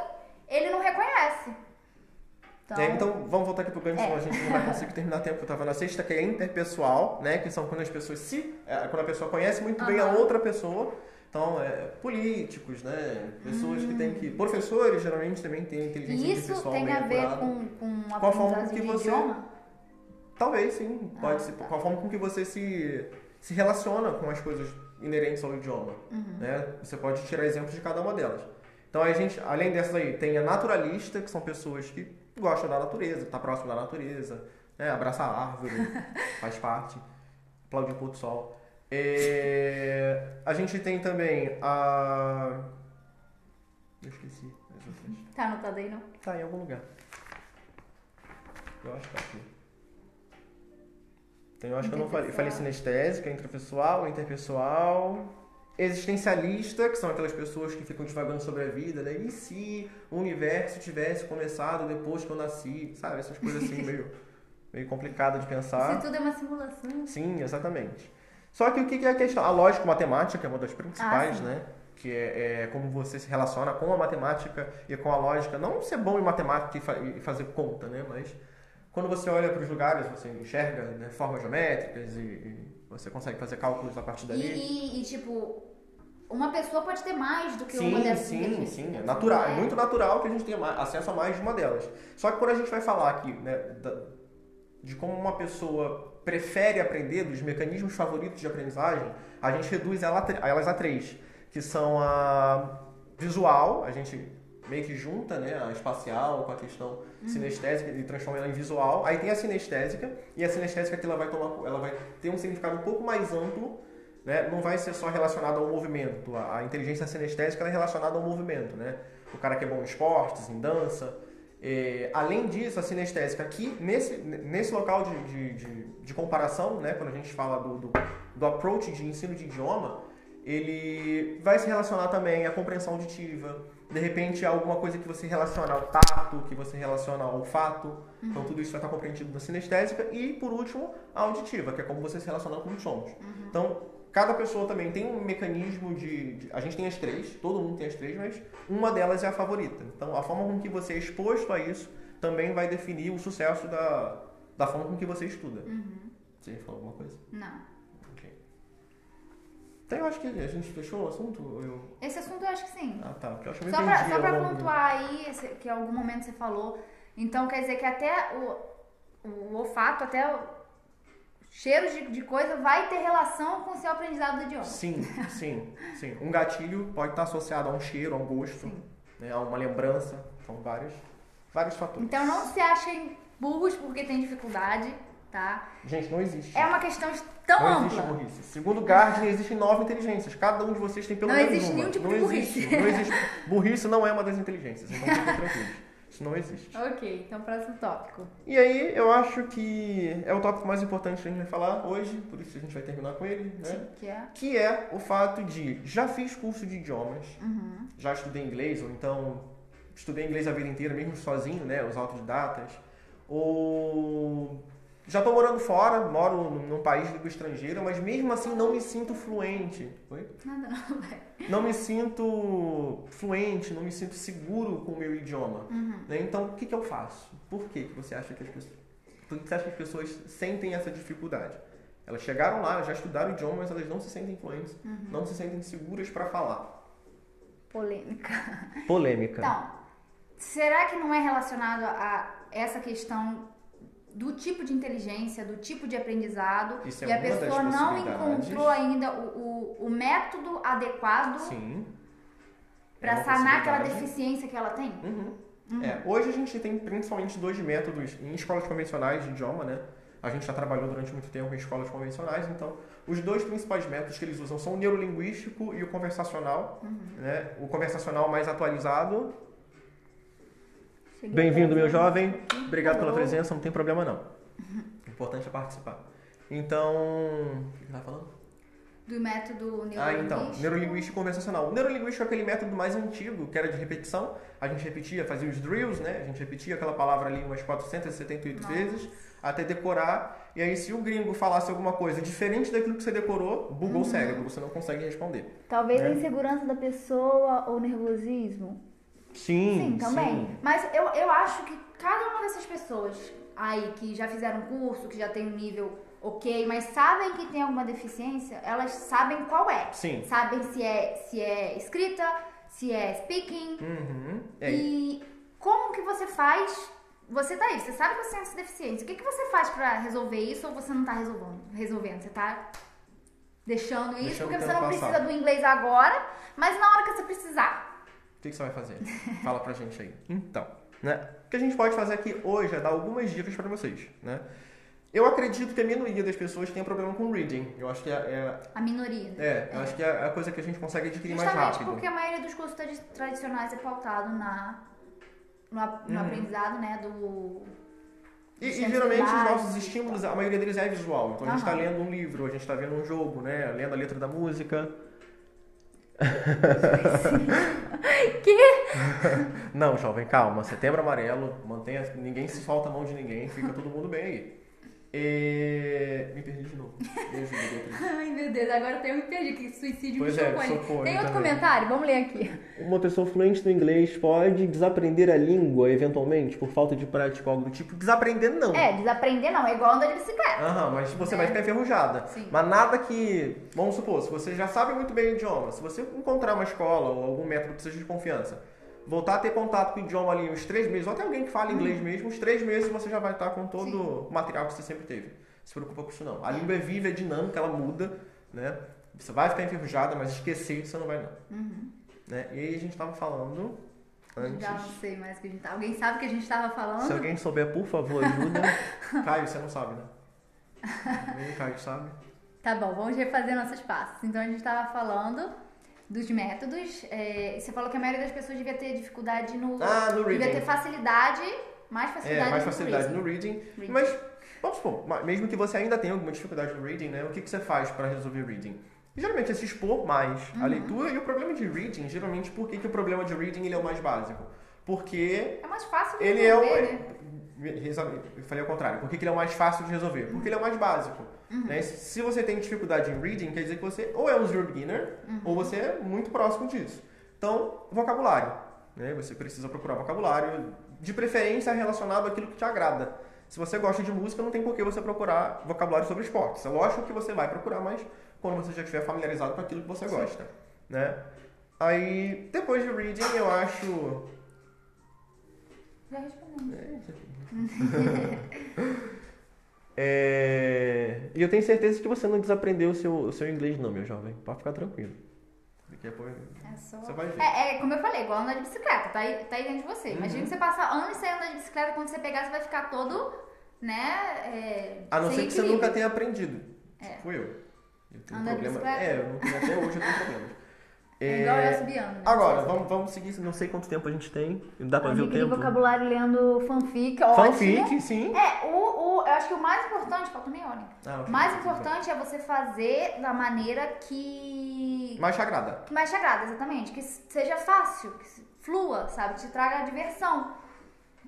ele não reconhece. Então, vamos voltar aqui pro ganho, senão a gente não vai conseguir terminar tempo. Eu tava na sexta, que é interpessoal, né? Que são quando as pessoas quando a pessoa conhece muito bem a outra pessoa. Então, políticos, né? Pessoas que têm que... Professores, geralmente, também têm inteligência interpessoal. Isso tem a ver com a aprendizagem de idioma? Talvez, sim. Pode ser. Com a forma com que você se relaciona com as coisas inerentes ao idioma. Né? Você pode tirar exemplos de cada uma delas. Então, a gente, além dessas aí, tem a naturalista, que são pessoas que gostam da natureza, tá próximo da natureza, né? Abraça a árvore, faz parte, aplaude o pôr do sol. A gente tem também eu esqueci as outras. Tá anotado aí, não? Tá em algum lugar. Eu acho que tá aqui. Então, eu acho que eu não falei sinestésica, intrapessoal, interpessoal, existencialista, que são aquelas pessoas que ficam divagando sobre a vida, né? E se o universo tivesse começado depois que eu nasci, sabe? Essas coisas assim meio complicado de pensar. Isso tudo é uma simulação. Sim, exatamente. Só que o que é a questão? A lógica matemática é uma das principais, né? Que é como você se relaciona com a matemática e com a lógica. Não ser bom em matemática e fazer conta, né? Mas quando você olha para os lugares, você enxerga, né, formas geométricas e você consegue fazer cálculos a partir dali. E tipo, uma pessoa pode ter mais do que uma dessas. Sim. É natural. É muito natural que a gente tenha acesso a mais de uma delas. Só que quando a gente vai falar aqui, né, de como uma pessoa prefere aprender, dos mecanismos favoritos de aprendizagem, a gente reduz elas a 3, que são a visual, a gente meio que junta, né, a espacial com a questão sinestésica e transforma ela em visual. Aí tem a sinestésica, e a sinestésica que ela vai ter um significado um pouco mais amplo, né? Não vai ser só relacionado ao movimento. A inteligência sinestésica ela é relacionada ao movimento, né? O cara que é bom em esportes, em dança. Além disso, a sinestésica aqui, nesse local de comparação, né, quando a gente fala do approach de ensino de idioma, ele vai se relacionar também à compreensão auditiva, de repente alguma coisa que você relaciona ao tato, que você relaciona ao olfato, então tudo isso vai estar compreendido na sinestésica, e por último, a auditiva, que é como você se relaciona com os sons. Então, cada pessoa também tem um mecanismo a gente tem as 3, todo mundo tem as 3, mas uma delas é a favorita. Então, a forma com que você é exposto a isso também vai definir o sucesso da forma com que você estuda. Você falou alguma coisa? Não. Então, eu acho que a gente fechou o assunto? Esse assunto eu acho que sim. Ah, tá. Porque eu acho que só pra pontuar aí, que em algum momento você falou, então quer dizer que até o olfato, até o cheiro de coisa vai ter relação com o seu aprendizado do idioma. Sim. Um gatilho pode estar associado a um cheiro, a um gosto, né, a uma lembrança. São vários fatores. Então não se achem burros porque tem dificuldade, tá? Gente, não existe. É uma questão tão ampla. Não existe burrice. Segundo Gardner, existem 9 inteligências. Cada um de vocês tem pelo menos uma. Não existe nenhum tipo de burrice. Não existe. Burrice não é uma das inteligências. Então fiquem tranquilos. Isso não existe. Ok, então próximo tópico. E aí, eu acho que é o tópico mais importante que a gente vai falar hoje, por isso a gente vai terminar com ele, né? Sim, que é o fato de, já fiz curso de idiomas, já estudei inglês, ou então estudei inglês a vida inteira, mesmo sozinho, né? Os autodidatas. Ou já estou morando fora, moro num país de língua estrangeira, mas mesmo assim não me sinto fluente. Oi? Nada não, velho. Não me sinto fluente, não me sinto seguro com o meu idioma. Né? Então, o que eu faço? Por que você acha que as pessoas sentem essa dificuldade? Elas chegaram lá, já estudaram o idioma, mas elas não se sentem fluentes, não se sentem seguras para falar. Polêmica. Então, será que não é relacionado a essa questão do tipo de inteligência, do tipo de aprendizado, e a pessoa não encontrou ainda o método adequado para sanar aquela deficiência que ela tem? Hoje a gente tem principalmente 2 métodos em escolas convencionais de idioma, né? A gente já trabalhou durante muito tempo em escolas convencionais, então os 2 principais métodos que eles usam são o neurolinguístico e o conversacional, né? O conversacional mais atualizado. Bem-vindo, meu jovem. Obrigado pela presença, não tem problema não. O importante é participar. Então, o que você tá falando? Do método neurolinguístico. Neurolinguístico conversacional. O neurolinguístico é aquele método mais antigo, que era de repetição. A gente repetia, fazia os drills, né? A gente repetia aquela palavra ali umas 478 vezes, até decorar. E aí, se o gringo falasse alguma coisa diferente daquilo que você decorou, bugou o cérebro, você não consegue responder. Talvez a insegurança da pessoa ou nervosismo. Sim, também. Mas eu acho que cada uma dessas pessoas aí que já fizeram curso, que já tem um nível ok, mas sabem que tem alguma deficiência, elas sabem qual é. Sim. Sabem se é escrita, se é speaking. E como que você faz? Você tá aí, você sabe que você tem essa deficiência. O que você faz pra resolver isso ou você não tá resolvendo? Você tá deixando isso porque você não precisa do inglês agora, mas na hora que você precisar. O que você vai fazer? Fala pra gente aí. Então, né? O que a gente pode fazer aqui hoje é dar algumas dicas pra vocês, né? Eu acredito que a minoria das pessoas tem problema com reading. Eu acho que a minoria. Eu acho que é a coisa que a gente consegue adquirir mais rápido. Justamente porque a maioria dos cursos tradicionais é pautado no aprendizado, né, E geralmente os nossos estímulos, a maioria deles é visual. Então a gente está lendo um livro, a gente está vendo um jogo, né? Lendo a letra da música. Que? Não, jovem, calma. Setembro Amarelo, mantenha, ninguém se solta a mão de ninguém, fica todo mundo bem aí. Me perdi de novo. Me ajuda, Beatriz. Ai, meu Deus, agora até eu me perdi, que suicídio pois me chocou ali. socorro, Tem outro também. comentário? Vamos ler aqui. Uma pessoa fluente no inglês pode desaprender a língua, eventualmente, por falta de prática ou algo do tipo? Desaprender, não. Desaprender não, é igual andar de bicicleta. Mas você vai ficar enferrujada. Sim. Mas nada que... Vamos supor, se você já sabe muito bem o idioma, se você encontrar uma escola ou algum método que seja de confiança, voltar a ter contato com o idioma ali uns 3 meses, ou até alguém que fala inglês mesmo, uns 3 meses você já vai estar com todo o material que você sempre teve. Não se preocupa com isso não. A língua é viva, é dinâmica, ela muda, né? Você vai ficar enferrujada, mas esquecer você não vai não. Né? E aí a gente tava falando antes... Já não sei mais o que a gente tá... Alguém sabe o que a gente tava falando? Se alguém souber, por favor, ajuda. Caio, você não sabe, né? Nem o Caio sabe. Tá bom, vamos refazer nossos passos. Então a gente tava falando dos métodos. Você falou que a maioria das pessoas devia ter dificuldade no reading. Devia ter facilidade, mais facilidade no reading. Mas, vamos supor, mesmo que você ainda tenha alguma dificuldade no reading, né? O que você faz para resolver o reading? Geralmente é se expor mais à leitura. E o problema de reading, geralmente, por que o problema de reading ele é o mais básico? Porque é mais fácil de ele resolver, Eu falei ao contrário. Por que ele é o mais fácil de resolver? Porque ele é o mais básico. Né? Se você tem dificuldade em reading, quer dizer que você ou é um zero beginner, ou você é muito próximo disso. Então, vocabulário. Né? Você precisa procurar vocabulário, de preferência relacionado àquilo que te agrada. Se você gosta de música, não tem por que você procurar vocabulário sobre esportes. É lógico que você vai procurar, mas quando você já estiver familiarizado com aquilo que você gosta. Né? Aí, depois de reading, eu acho... Já respondemos. E eu tenho certeza que você não desaprendeu o seu inglês não, meu jovem. Pode ficar tranquilo. Depois você vai ver. Como eu falei, igual andar de bicicleta. Tá aí dentro de você. Imagina que você passa anos sem andar de bicicleta, quando você pegar, você vai ficar todo, né? A não ser que você nunca tenha aprendido. Tipo eu tenho andar problema. De bicicleta? Eu não tenho, até hoje eu tenho problemas. É igual eu subiando. Né? Agora, vamos seguir, não sei quanto tempo a gente tem. Dá pra ver o tempo. Vocabulário lendo fanfic, ótimo. Fanfic, sim. Eu acho que o mais importante, falta meia hora. Okay. O mais importante é você fazer da maneira que mais te agrada. Que mais te agrada, exatamente. Que seja fácil, que flua, sabe? Que te traga diversão.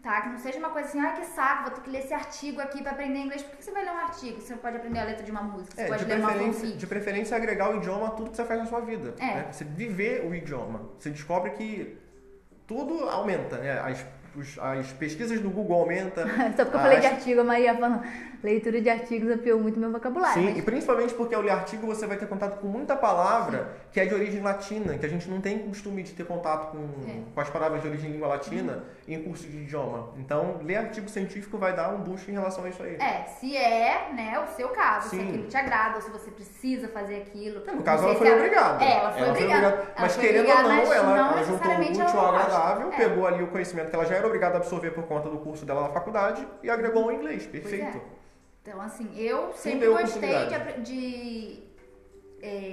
Tá? Que não seja uma coisa assim, que saco, vou ter que ler esse artigo aqui pra aprender inglês. Por que você vai ler um artigo? Você pode aprender a letra de uma música, você pode ler uma fanfic. De preferência, agregar o idioma a tudo que você faz na sua vida. Né? Você viver o idioma. Você descobre que tudo aumenta, né? As pesquisas do Google aumentam. Só porque eu falei de artigo, a Maria falando, leitura de artigos ampliou muito meu vocabulário. Sim, e principalmente porque ao ler artigo você vai ter contato com muita palavra que é de origem latina, que a gente não tem costume de ter contato com as palavras de origem língua latina em curso de idioma. Então, ler artigo científico vai dar um boost em relação a isso aí. Se é, né, o seu caso, se aquilo te agrada, ou se você precisa fazer aquilo. No caso, ela foi obrigada. Ela foi obrigada. Mas querendo ou não, ela juntou o útil ao agradável, pegou ali o conhecimento que ela já era obrigada a absorver por conta do curso dela na faculdade e agregou o inglês. Perfeito. Então, assim, eu sempre gostei de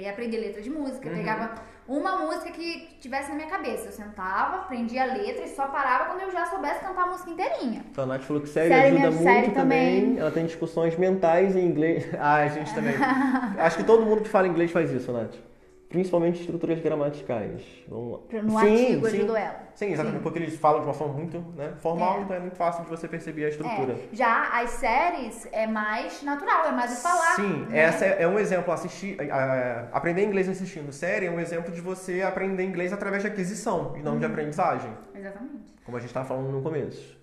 aprender letra de música. Eu pegava uma música que tivesse na minha cabeça. Eu sentava, aprendia a letra e só parava quando eu já soubesse cantar a música inteirinha. Então, a Nath falou que série ajuda muito também. Ela tem discussões mentais em inglês. A gente também. Acho que todo mundo que fala inglês faz isso, Nath. Principalmente estruturas gramaticais. Vamos lá. No artigo ajudou ela. Sim, exatamente, porque eles falam de uma forma muito formal, então é muito fácil de você perceber a estrutura. Já as séries é mais natural, é mais o falar. Sim, né? Essa é um exemplo. Aprender inglês assistindo série é um exemplo de você aprender inglês através de aquisição e não de aprendizagem. Exatamente. Como a gente estava falando no começo.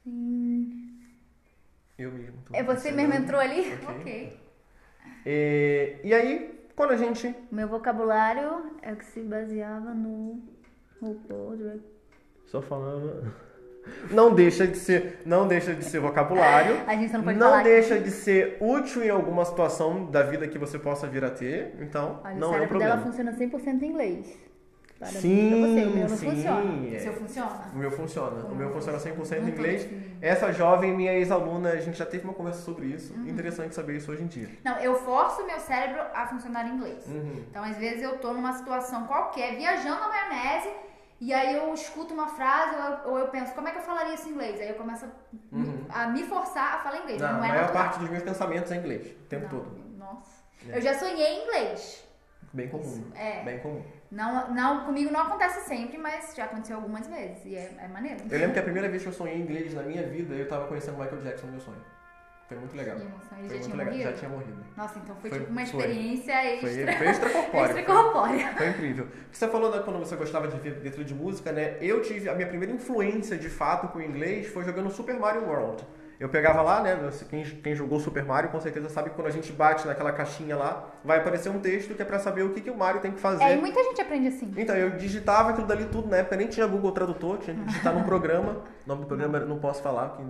Sim. Eu mesmo. Você mesmo entrou ali? Ok. E aí... Quando a gente... Meu vocabulário é o que se baseava no Só falava... Não deixa de ser vocabulário. A gente não pode falar. Não deixa de ser útil em alguma situação da vida que você possa vir a ter. Então, não é um problema. O cérebro dela funciona 100% em inglês. Sim, pra você. O meu não funciona. O seu funciona? O meu funciona. O meu funciona 100% em inglês. Essa jovem, minha ex-aluna, a gente já teve uma conversa sobre isso. Interessante saber isso hoje em dia. Não, eu forço o meu cérebro a funcionar em inglês. Então, às vezes, eu tô numa situação qualquer, viajando na maionese, E aí eu escuto uma frase ou eu penso, como é que eu falaria isso em inglês? Aí eu começo a me forçar a falar inglês. Não, a maior parte dos meus pensamentos é em inglês, o tempo todo. Nossa. Eu já sonhei em inglês. Bem comum. Bem comum. Não, comigo não acontece sempre, mas já aconteceu algumas vezes. E é maneiro. Eu lembro que a primeira vez que eu sonhei em inglês na minha vida, eu tava conhecendo o Michael Jackson no meu sonho. Foi muito legal. Ele já tinha morrido? Nossa, então foi tipo uma experiência extra. Foi extracorpórea. Extracorpórea. Foi incrível. Você falou quando você gostava de ver letra de música, né? Eu tive a minha primeira influência de fato com o inglês foi jogando Super Mario World. Eu pegava lá, né? Quem jogou Super Mario com certeza sabe que quando a gente bate naquela caixinha lá, vai aparecer um texto que é pra saber o que o Mario tem que fazer. E muita gente aprende assim. Então, eu digitava aquilo dali tudo, na época nem tinha Google Tradutor, tinha que digitar num programa. O nome do programa eu não posso falar. Porque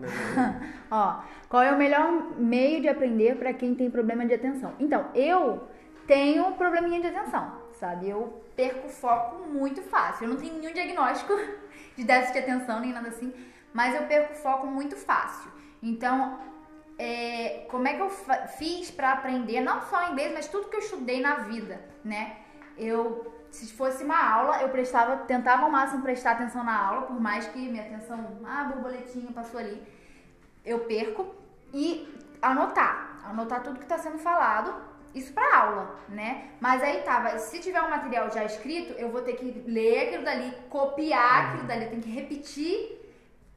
Ó, qual é o melhor meio de aprender pra quem tem problema de atenção? Então, eu tenho probleminha de atenção, sabe? Eu perco o foco muito fácil. Eu não tenho nenhum diagnóstico de déficit de atenção, nem nada assim, mas eu perco o foco muito fácil. Então, como é que eu fiz pra aprender, não só inglês, mas tudo que eu estudei na vida, né? Se fosse uma aula, eu tentava ao máximo prestar atenção na aula, por mais que minha atenção, borboletinha, passou ali, eu perco, e anotar tudo que está sendo falado, isso pra aula, né? Mas aí se tiver um material já escrito, eu vou ter que ler aquilo dali, copiar aquilo dali, eu tenho que repetir.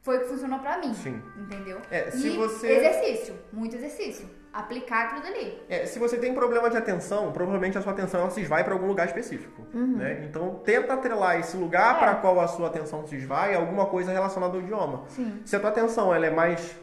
Foi o que funcionou pra mim. Sim. Entendeu? Exercício. Muito exercício. Aplicar aquilo dali. Se você tem problema de atenção, provavelmente a sua atenção se esvai para algum lugar específico. Né? Então, tenta atrelar esse lugar para qual a sua atenção se esvai a alguma coisa relacionada ao idioma. Sim. Se a tua atenção ela é mais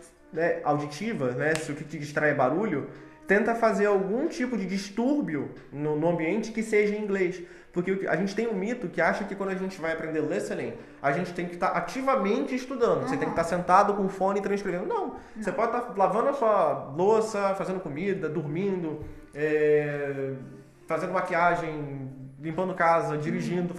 auditiva, né? Se o que te distrai é barulho, tenta fazer algum tipo de distúrbio no ambiente que seja em inglês. Porque a gente tem um mito que acha que quando a gente vai aprender listening, a gente tem que estar ativamente estudando. Você tem que estar sentado com o fone e transcrevendo. Não. Você pode estar lavando a sua louça, fazendo comida, dormindo, fazendo maquiagem, limpando casa, dirigindo,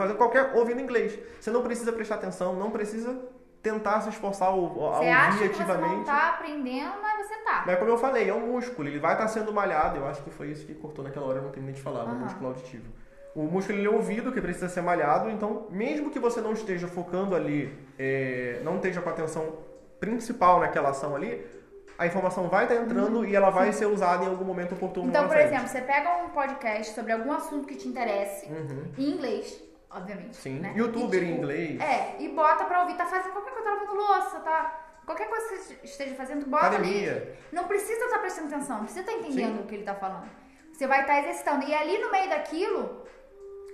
ouvindo inglês. Você não precisa prestar atenção, não precisa tentar se esforçar a ouvir ativamente. Você não tá aprendendo, mas você tá. Mas como eu falei, é um músculo, ele vai estar sendo malhado. Eu acho que foi isso que cortou naquela hora, eu não terminei de falar, o músculo auditivo. O músculo ele é ouvido, que precisa ser malhado, então mesmo que você não esteja focando ali, não esteja com a atenção principal naquela ação ali, a informação vai estar entrando e ela vai ser usada em algum momento oportuno. Então, por exemplo, você pega um podcast sobre algum assunto que te interesse, em inglês, obviamente. Sim, né? YouTuber em inglês. E bota pra ouvir, tá fazendo qualquer coisa, tá lavando louça, tá... Qualquer coisa que você esteja fazendo, bota academia. Ali. Não precisa estar prestando atenção, não precisa estar entendendo o que ele tá falando. Você vai estar exercitando. E ali no meio daquilo,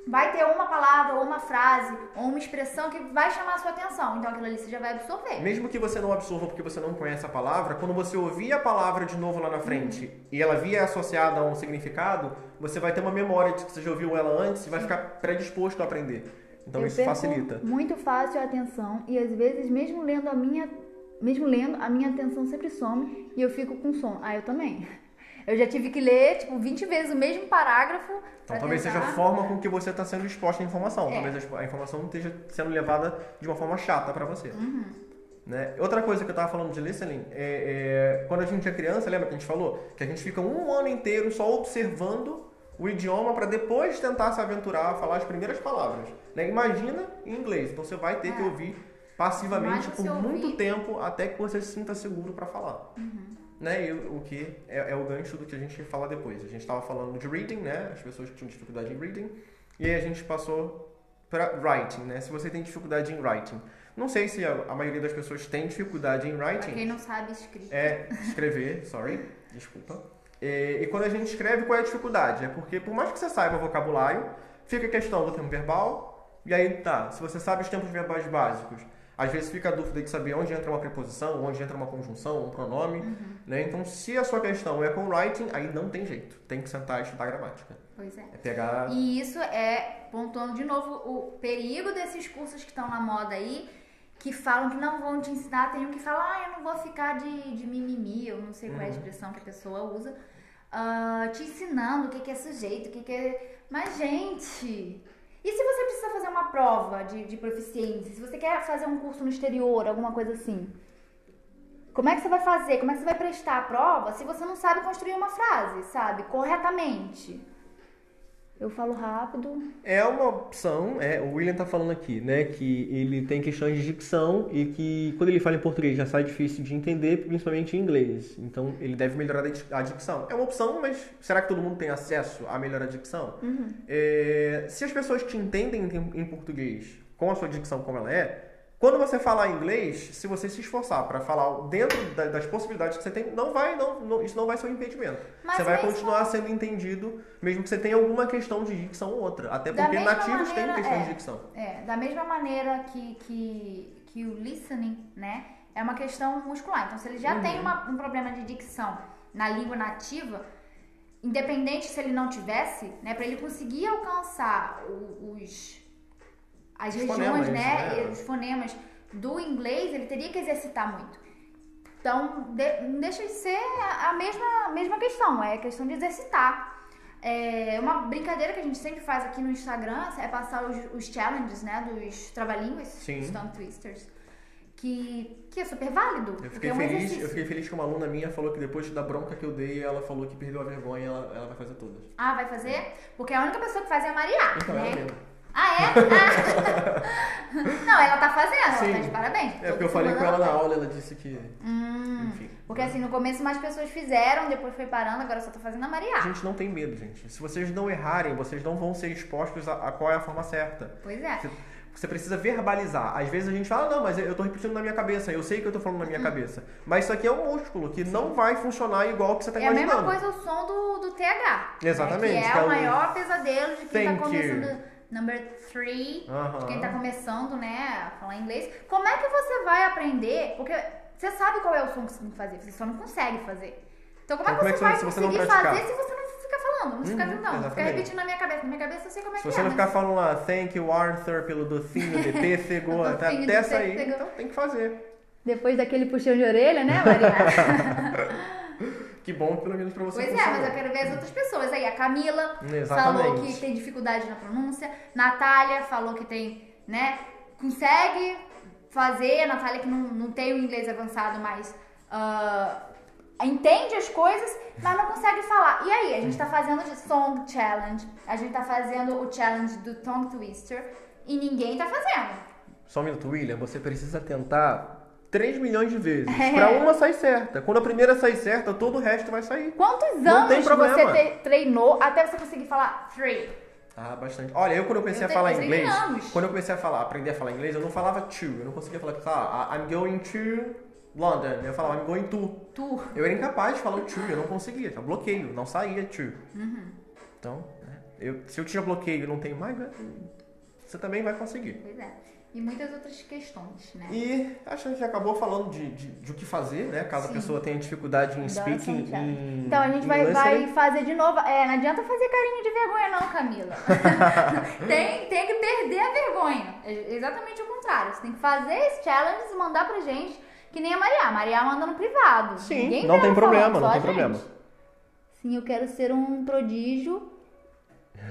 vai ter uma palavra, ou uma frase, ou uma expressão que vai chamar a sua atenção. Então aquilo ali você já vai absorver. Mesmo que você não absorva porque você não conhece a palavra, quando você ouvir a palavra de novo lá na frente e ela vier associada a um significado, você vai ter uma memória de que você já ouviu ela antes e vai ficar predisposto a aprender. Então isso facilita. Muito fácil a atenção e às vezes mesmo lendo, a minha atenção sempre some e eu fico com sono. Eu também. Eu já tive que ler, 20 vezes o mesmo parágrafo. Então talvez seja a forma com que você está sendo exposto à informação. Talvez a informação não esteja sendo levada de uma forma chata para você. Né? Outra coisa que eu estava falando de listening, quando a gente é criança, lembra que a gente falou? Que a gente fica um ano inteiro só observando o idioma para depois tentar se aventurar a falar as primeiras palavras. Né? Imagina em inglês. Então você vai ter que ouvir passivamente por muito tempo até que você se sinta seguro para falar. Né? E o que é o gancho do que a gente fala depois. A gente estava falando de reading, né? As pessoas que tinham dificuldade em reading. E aí a gente passou para writing, né? Se você tem dificuldade em writing. Não sei se a maioria das pessoas tem dificuldade em writing. Pra quem não sabe escrever. Escrever, desculpa. E quando a gente escreve, qual é a dificuldade? É porque por mais que você saiba vocabulário, fica a questão do tempo verbal. E aí se você sabe os tempos verbais básicos, às vezes fica a dúvida de saber onde entra uma preposição, onde entra uma conjunção, um pronome. Né? Então, se a sua questão é com writing, aí não tem jeito. Tem que sentar e estudar gramática. Pois é. Pegar... E isso pontuando de novo, o perigo desses cursos que estão na moda aí, que falam que não vão te ensinar, tem um que fala, eu não vou ficar de mimimi, eu não sei qual é a expressão que a pessoa usa, te ensinando o que é sujeito, o que é... Mas, gente... E se você precisa fazer uma prova de proficiência? Se você quer fazer um curso no exterior, alguma coisa assim? Como é que você vai fazer? Como é que você vai prestar a prova se você não sabe construir uma frase, sabe? Corretamente. Eu falo rápido. É uma opção, o William tá falando aqui, né, que ele tem questões de dicção e que quando ele fala em português já sai difícil de entender, principalmente em inglês. Então ele deve melhorar a dicção. É uma opção, mas será que todo mundo tem acesso a melhorar a dicção? Uhum. Se as pessoas te entendem em português com a sua dicção como ela é, quando você falar inglês, se você se esforçar para falar dentro das possibilidades que você tem, isso não vai ser um impedimento. Mas você vai continuar sendo entendido, mesmo que você tenha alguma questão de dicção ou outra. Até porque nativos têm questão de dicção. Da mesma maneira que o listening, né, é uma questão muscular. Então, se ele já tem um problema de dicção na língua nativa, independente se ele não tivesse, né, para ele conseguir alcançar as regiões, fonemas, né, os fonemas do inglês, ele teria que exercitar muito. Então, deixa de ser a mesma questão, é a questão de exercitar. Uma brincadeira que a gente sempre faz aqui no Instagram é passar os challenges, né, dos trava-línguas, os tongue twisters, que é super válido. Eu fiquei feliz que uma aluna minha falou que depois da bronca que eu dei, ela falou que perdeu a vergonha e ela vai fazer todas. Ah, vai fazer? Porque a única pessoa que faz é a Maria, então, né? Ela mesmo. Ah, é? Não, ela tá fazendo, ela tá de parabéns. Porque eu falei com ela na aula, ela disse que... Enfim. Porque assim, no começo mais pessoas fizeram, depois foi parando, agora só tá fazendo a Maria. A gente não tem medo, gente. Se vocês não errarem, vocês não vão ser expostos a qual é a forma certa. Pois é. Você precisa verbalizar. Às vezes a gente fala, não, mas eu tô repetindo na minha cabeça, eu sei que eu tô falando na minha cabeça. Mas isso aqui é um músculo que não vai funcionar igual o que você tá imaginando. É a mesma coisa o som do TH. Exatamente. Né? Que é o maior pesadelo de quem tá começando... Number 3, de quem tá começando, né, a falar inglês. Como é que você vai aprender? Porque você sabe qual é o som que você tem que fazer, você só não consegue fazer. Então como é que você vai conseguir fazer se você não fica falando, não fica tentando, não fica repetindo na minha cabeça. Na minha cabeça eu sei como é que é. Se você não ficar falando lá, thank you Arthur, pelo docinho de pêssego, até sair, então tem que fazer. Depois daquele puxão de orelha, né, Maria? Que bom, pelo menos pra você. Pois mas eu quero ver as outras pessoas. Aí a Camila falou que tem dificuldade na pronúncia. Natália falou que tem, né, consegue fazer. A Natália que não tem o inglês avançado, mas entende as coisas, mas não consegue falar. E aí, a gente tá fazendo o Song Challenge, a gente tá fazendo o challenge do Tongue Twister e ninguém tá fazendo. Só um minuto, William, você precisa tentar 3 milhões de vezes. Pra uma sair certa. Quando a primeira sair certa, todo o resto vai sair. Quantos anos você treinou até você conseguir falar 3? Ah, bastante. Olha, quando eu comecei a falar inglês, quando eu comecei a aprender a falar inglês, eu não falava to. Eu não conseguia falar, I'm going to London. Eu falava, I'm going to. Eu era incapaz de falar o to, eu não conseguia. Tinha bloqueio, não saía to. Então, se eu tinha bloqueio e não tenho mais, você também vai conseguir. Pois é. E muitas outras questões, né? E acho que a gente acabou falando de o que fazer, né? Caso a pessoa tenha dificuldade em speaking. Então a gente vai fazer de novo. Não adianta fazer carinho de vergonha não, Camila. tem que perder a vergonha. É exatamente o contrário. Você tem que fazer esse challenge e mandar pra gente, que nem a Maria. A Maria manda no privado. Sim, ninguém não tem problema, não tem problema. Sim, eu quero ser um prodígio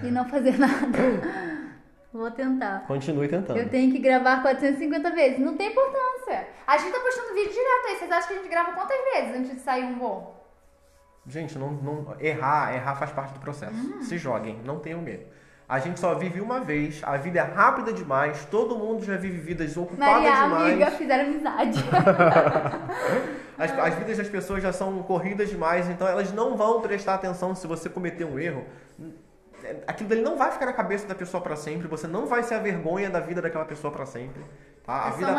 e não fazer nada. Vou tentar. Continue tentando. Eu tenho que gravar 450 vezes. Não tem importância. A gente tá postando vídeo direto aí. Vocês acham que a gente grava quantas vezes antes de sair um bom? Gente, errar faz parte do processo. Se joguem, não tenham medo. A gente só vive uma vez, a vida é rápida demais, todo mundo já vive vidas ocupadas demais. Maria, amiga, fizeram amizade. As vidas das pessoas já são corridas demais, então elas não vão prestar atenção se você cometer um erro. Aquilo dele não vai ficar na cabeça da pessoa pra sempre, você não vai ser a vergonha da vida daquela pessoa pra sempre. Tá? A vida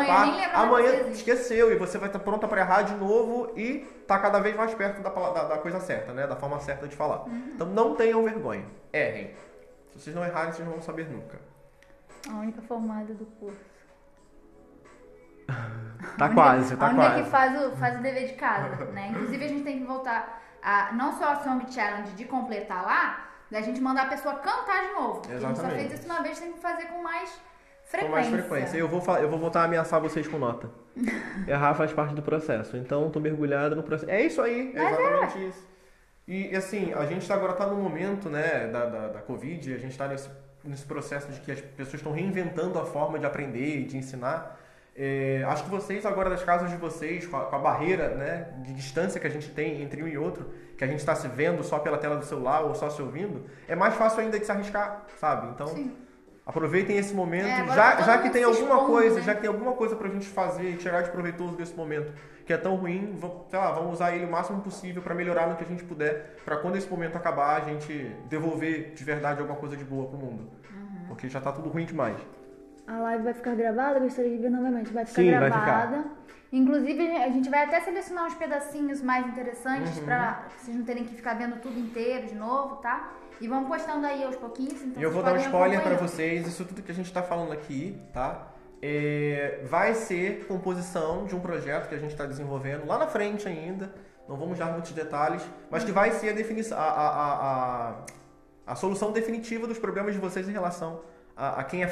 amanhã esqueceu e você vai estar pronta pra errar de novo e tá cada vez mais perto da coisa certa, né? Da forma certa de falar. Então não tenham vergonha, errem. Se vocês não errarem, vocês não vão saber nunca. A única formada do curso. Tá quase. A única que faz o dever de casa, né? Inclusive a gente tem que voltar a não só a Song Challenge de completar lá, da gente mandar a pessoa cantar de novo. Exatamente. A gente só fez isso uma vez, tem que fazer com mais frequência. Com mais frequência. Eu vou voltar a ameaçar vocês com nota. Errar faz parte do processo. Então, tô mergulhada no processo. É isso aí, é exatamente isso. E assim, a gente agora tá no momento, né, da Covid, a gente tá nesse processo de que as pessoas estão reinventando a forma de aprender e de ensinar. Acho que vocês agora das casas de vocês, com a barreira, né, de distância que a gente tem entre um e outro, que a gente está se vendo só pela tela do celular ou só se ouvindo, é mais fácil ainda de se arriscar, sabe? Então, sim, aproveitem esse momento, já que tem alguma coisa, né? Já que tem alguma coisa pra gente fazer e tirar de proveitoso desse momento que é tão ruim, vamos usar ele o máximo possível para melhorar no que a gente puder, para quando esse momento acabar, a gente devolver de verdade alguma coisa de boa pro mundo. Porque já tá tudo ruim demais. A live vai ficar gravada, gostaria de ver novamente. Vai ficar gravada. Vai ficar. Inclusive, a gente vai até selecionar uns pedacinhos mais interessantes pra vocês não terem que ficar vendo tudo inteiro de novo, tá? E vamos postando aí aos pouquinhos. Então e eu vou dar um spoiler pra vocês, isso tudo que a gente tá falando aqui, tá? Vai ser composição de um projeto que a gente está desenvolvendo lá na frente ainda, não vamos dar muitos detalhes, mas que vai ser a solução definitiva dos problemas de vocês em relação a quem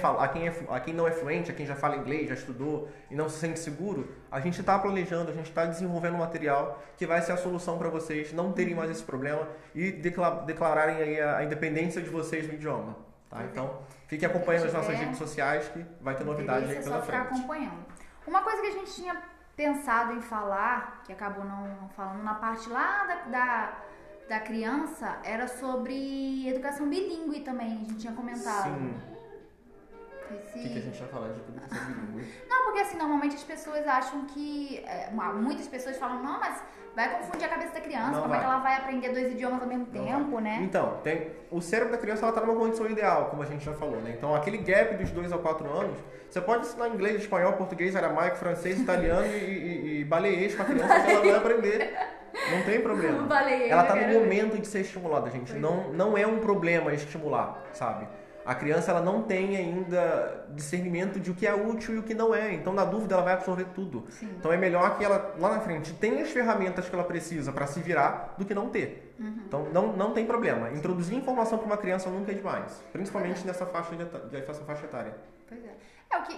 não é fluente, a quem já fala inglês, já estudou e não se sente seguro. A gente está planejando, a gente está desenvolvendo um material que vai ser a solução para vocês não terem mais esse problema e declararem aí a independência de vocês no idioma. Tá? Então, fique acompanhando as nossas redes sociais que vai ter novidade aí pela frente. Acompanhando. Uma coisa que a gente tinha pensado em falar, que acabou não falando na parte lá da criança, era sobre educação bilíngue também, a gente tinha comentado. Sim. O que a gente vai falar de educação bilíngue? Não, porque assim, normalmente as pessoas acham que... muitas pessoas falam, não, mas vai confundir a cabeça da criança, como é que ela vai aprender 2 idiomas ao mesmo tempo, né? Então, o cérebro da criança está numa condição ideal, como a gente já falou, né? Então, aquele gap dos 2 a 4 anos, você pode ensinar inglês, espanhol, português, aramaico, francês, italiano e baleiês para a criança que ela vai aprender. Não tem problema. Ela está no momento de ser estimulada, gente. Não é um problema estimular, sabe? A criança ela não tem ainda discernimento de o que é útil e o que não é. Então, na dúvida, ela vai absorver tudo. Sim. Então, é melhor que ela, lá na frente, tenha as ferramentas que ela precisa para se virar do que não ter. Então, não tem problema. Introduzir informação para uma criança nunca é demais. Principalmente nessa faixa etária. Pois é.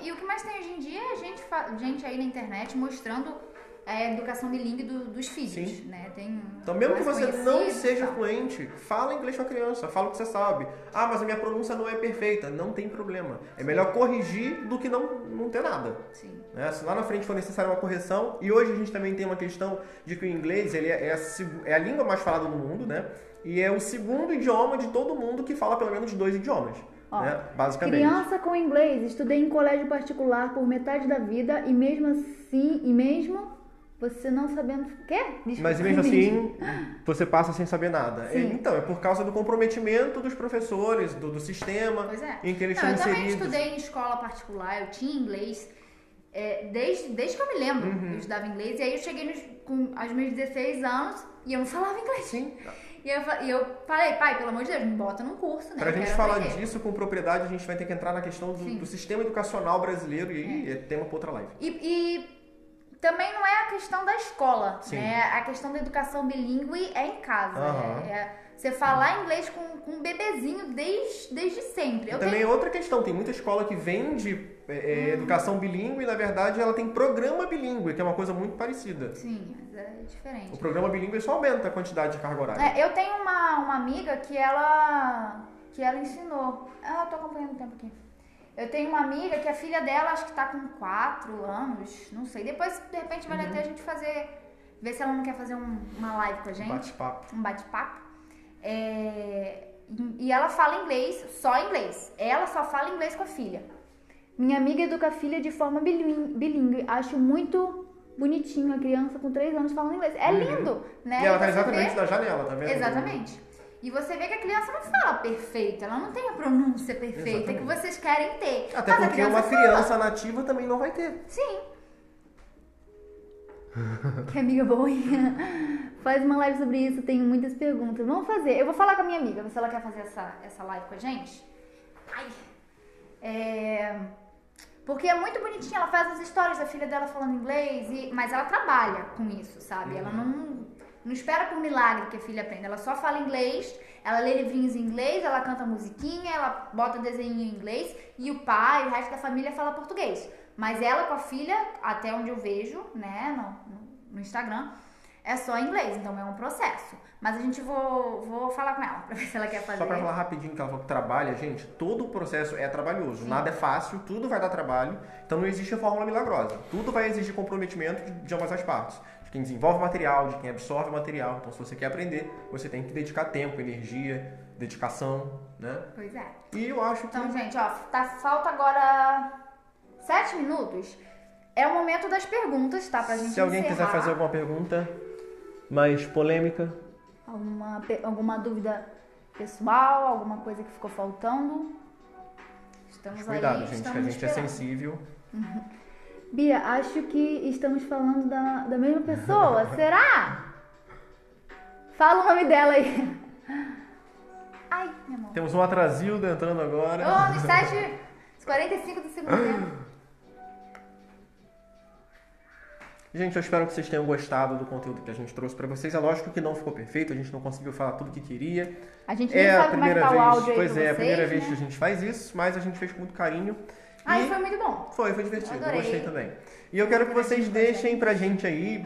E o que mais tem hoje em dia é gente aí na internet mostrando a educação bilíngue dos filhos, sim, né? Então, mesmo que você não seja fluente, fala inglês com a criança, fala o que você sabe. Mas a minha pronúncia não é perfeita. Não tem problema. É melhor corrigir do que não ter nada. Sim. Né? Se lá na frente for necessária uma correção, e hoje a gente também tem uma questão de que o inglês ele é a língua mais falada no mundo, né? E é o segundo idioma de todo mundo que fala pelo menos 2 idiomas. Né? Basicamente. Criança com inglês, estudei em colégio particular por metade da vida e mesmo você não sabendo... Quê? Desculpa, mas mesmo assim, você passa sem saber nada. Então, é por causa do comprometimento dos professores, do sistema em que eles estão inseridos. Eu também estudei em escola particular, eu tinha inglês desde que eu me lembro. Eu estudava inglês e aí eu cheguei aos meus 16 anos e eu não falava inglês. Sim. E eu falei, pai, pelo amor de Deus, me bota num curso, né? Pra gente falar disso com propriedade, a gente vai ter que entrar na questão do sistema educacional brasileiro e aí é tema pra outra live. E também não é a questão da escola, né? A questão da educação bilíngue é em casa. Você falar inglês com um bebezinho desde sempre. Também é outra questão. Tem muita escola que vende educação bilíngue e, na verdade, ela tem programa bilíngue, que é uma coisa muito parecida. Sim, mas é diferente. O programa bilíngue só aumenta a quantidade de carga horária. Eu tenho uma amiga que ela ensinou. Eu tô acompanhando o tempo aqui. Eu tenho uma amiga que a filha dela, acho que tá com 4 anos, não sei. Depois, de repente, vai até a gente ver se ela não quer fazer uma live com a gente. Um bate-papo. E ela fala inglês, só inglês. Ela só fala inglês com a filha. Minha amiga educa a filha de forma bilíngue. Acho muito bonitinho a criança com 3 anos falando inglês. É lindo, né? E ela tá exatamente na janela, tá vendo? Exatamente. E você vê que a criança não fala perfeito, ela não tem a pronúncia perfeita que vocês querem ter. Até porque uma criança nativa também não vai ter. Sim. Que amiga boinha. Faz uma live sobre isso, tenho muitas perguntas. Vamos fazer. Eu vou falar com a minha amiga, ver se ela quer fazer essa live com a gente. Porque é muito bonitinha, ela faz as histórias da filha dela falando inglês, mas ela trabalha com isso, sabe? Ela não espera por milagre que a filha aprenda. Ela só fala inglês, ela lê livrinhos em inglês, ela canta musiquinha, ela bota desenho em inglês e o pai, o resto da família fala português. Mas ela com a filha, até onde eu vejo, né, no Instagram, é só inglês, então é um processo. Mas a gente vou falar com ela pra ver se ela quer fazer. Só pra falar rapidinho que ela falou que trabalha, gente, todo o processo é trabalhoso. Sim. Nada é fácil, tudo vai dar trabalho. Então não existe a fórmula milagrosa. Tudo vai exigir comprometimento de ambas as partes. De quem desenvolve o material, de quem absorve o material. Então se você quer aprender, você tem que dedicar tempo, energia, dedicação, né? Pois é. E eu acho que... Então, gente, ó, falta agora 7 minutos. É o momento das perguntas, tá? Pra gente Se alguém quiser fazer alguma pergunta mais polêmica... Alguma dúvida pessoal, alguma coisa que ficou faltando? Cuidado, gente, que a gente é sensível. Bia, acho que estamos falando da mesma pessoa. Será? Fala o nome dela aí. Ai, minha mão. Temos um Atrasilda entrando agora. Oh, nos 7h45 do segundo tempo. Gente, eu espero que vocês tenham gostado do conteúdo que a gente trouxe pra vocês. É lógico que não ficou perfeito, a gente não conseguiu falar tudo que queria. A gente nem sabe como é que tá o áudio aí pra vocês, é a primeira vez que a gente faz isso, mas a gente fez com muito carinho. E foi muito bom. Foi divertido, eu gostei também. E eu quero que vocês deixem pra gente aí,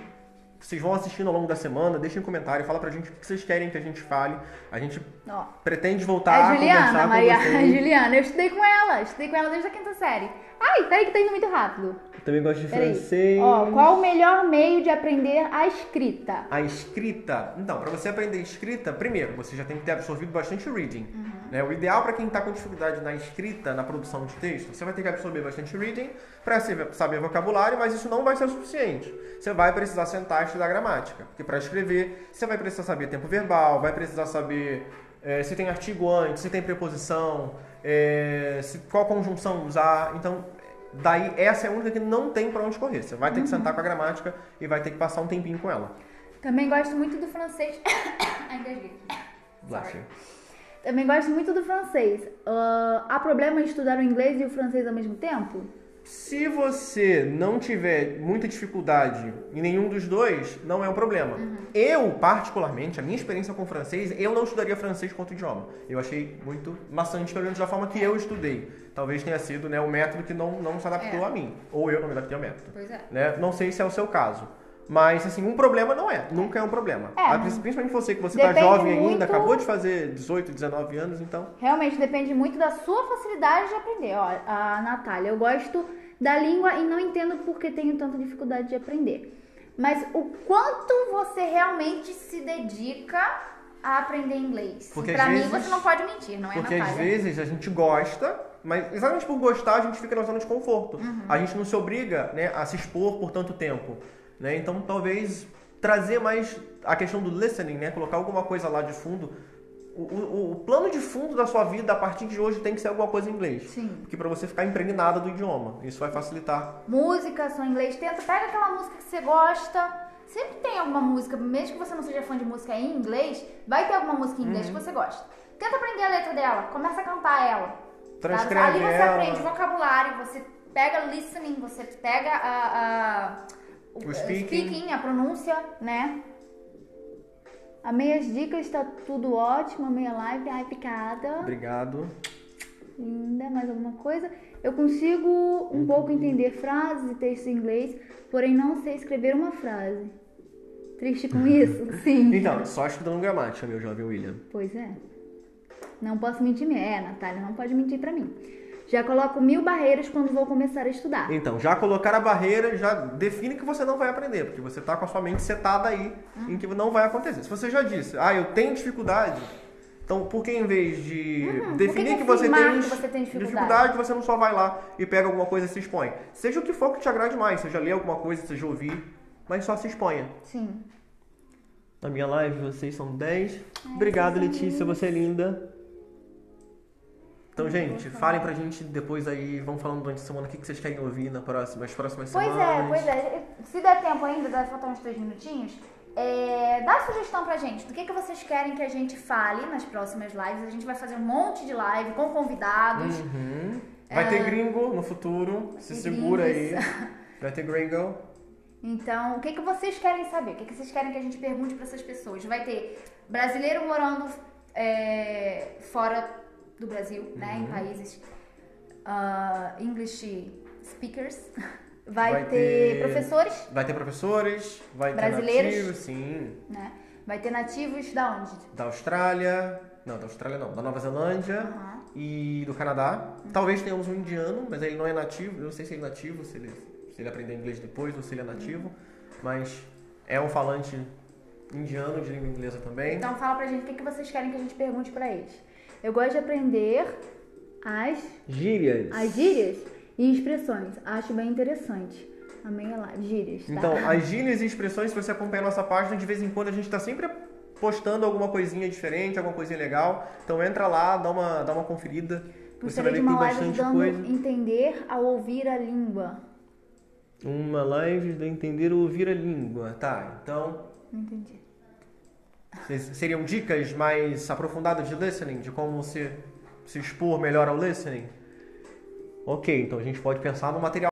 vocês vão assistindo ao longo da semana, deixem um comentário, fala pra gente o que vocês querem que a gente fale. A gente pretende voltar a conversar com vocês. A Juliana, eu estudei com ela desde a 5ª série. Ai, peraí que tá indo muito rápido. Eu também gosto de francês. Qual o melhor meio de aprender a escrita? A escrita? Então, para você aprender escrita, primeiro, você já tem que ter absorvido bastante reading. Né? O ideal para quem está com dificuldade na escrita, na produção de texto, você vai ter que absorver bastante reading para saber vocabulário, mas isso não vai ser o suficiente. Você vai precisar sentar e estudar gramática. Porque para escrever, você vai precisar saber tempo verbal, vai precisar saber se tem artigo antes, se tem preposição, qual conjunção usar. Então, daí essa é a única que não tem para onde correr. Você vai ter que sentar com a gramática e vai ter que passar um tempinho com ela. Também gosto muito do francês. Também gosto muito do francês. Há problema em estudar o inglês e o francês ao mesmo tempo? Se você não tiver muita dificuldade em nenhum dos dois, não é um problema. Eu, particularmente, a minha experiência com o francês, eu não estudaria francês quanto idioma. Eu achei muito maçante, pelo menos da forma que eu estudei. Talvez tenha sido, né, o método que não se adaptou a mim. Ou eu não me adaptei ao método. Pois é. Né? Não sei se é o seu caso. Mas, assim, um problema não é. Nunca é um problema. Principalmente você, que você está jovem ainda, acabou de fazer 18, 19 anos, então... Realmente, depende muito da sua facilidade de aprender. Ó, a Natália, eu gosto da língua e não entendo por que tenho tanta dificuldade de aprender. Mas o quanto você realmente se dedica a aprender inglês? Porque pra mim, você não pode mentir, não é, Natália? Porque às vezes a gente gosta, mas exatamente por gostar a gente fica na zona de conforto. A gente não se obriga, né, a se expor por tanto tempo. Né? Então, talvez trazer mais a questão do listening, né? Colocar alguma coisa lá de fundo. O plano de fundo da sua vida, a partir de hoje, tem que ser alguma coisa em inglês. Sim. Porque para você ficar impregnada do idioma. Isso vai facilitar. Música, só em inglês. Pega aquela música que você gosta. Sempre tem alguma música, mesmo que você não seja fã de música em inglês, vai ter alguma música em inglês que você gosta. Tenta aprender a letra dela, começa a cantar ela. Transcreve ali você ela. aprende vocabulário, você pega listening, você pega o speaking, a pronúncia, né? Amei as dicas, tá tudo ótimo. Amei a live, ai, picada. Obrigado. Linda, mais alguma coisa? Eu consigo um pouco entender frases e textos em inglês, porém não sei escrever uma frase. Triste com isso? Sim. Então, só estudando gramática, meu jovem William. Pois é. Não posso mentir mesmo. Natália, não pode mentir pra mim. Já coloco 1000 barreiras quando vou começar a estudar. Então, já colocar a barreira, já define que você não vai aprender, porque você tá com a sua mente setada aí em que não vai acontecer. Se você já disse, eu tenho dificuldade, então por que em vez de definir que você tem dificuldade, você não só vai lá e pega alguma coisa e se expõe? Seja o que for que te agrade mais, seja ler alguma coisa, seja ouvir, mas só se exponha. Sim. Na minha live, vocês são 10. Obrigado, Letícia, você é linda. Então, gente, falem pra gente depois aí, vão falando durante a semana o que vocês querem ouvir nas próximas semanas. Pois é. Se der tempo ainda, deve faltar uns 3 minutinhos, dá sugestão pra gente do que vocês querem que a gente fale nas próximas lives. A gente vai fazer um monte de live com convidados. Vai ter gringo no futuro, se segura aí. Vai ter gringo. Então, o que vocês querem saber? O que vocês querem que a gente pergunte pra essas pessoas? Vai ter brasileiro morando fora do Brasil, né, em países English speakers. Vai ter professores. Vai ter professores, vai brasileiros, ter nativos, sim. Né? Vai ter nativos da onde? Da Austrália. Não, da Austrália não. Da Nova Zelândia e do Canadá. Talvez tenhamos um indiano, mas ele não é nativo. Eu não sei se ele é nativo, se ele aprender inglês depois ou se ele é nativo. Mas é um falante indiano de língua inglesa também. Então fala pra gente o que vocês querem que a gente pergunte pra eles. Eu gosto de aprender as gírias e expressões. Acho bem interessante. Amém, lá, gírias, tá? Então, as gírias e expressões, se você acompanha a nossa página, de vez em quando a gente tá sempre postando alguma coisinha diferente, alguma coisinha legal. Então entra lá, dá uma conferida. Você vai ver que tem bastante coisa. Entender ao ouvir a língua. Uma live de entender ou ouvir a língua. Tá, então... Não entendi. Seriam dicas mais aprofundadas de listening? De como você se expor melhor ao listening? Ok, então a gente pode pensar no material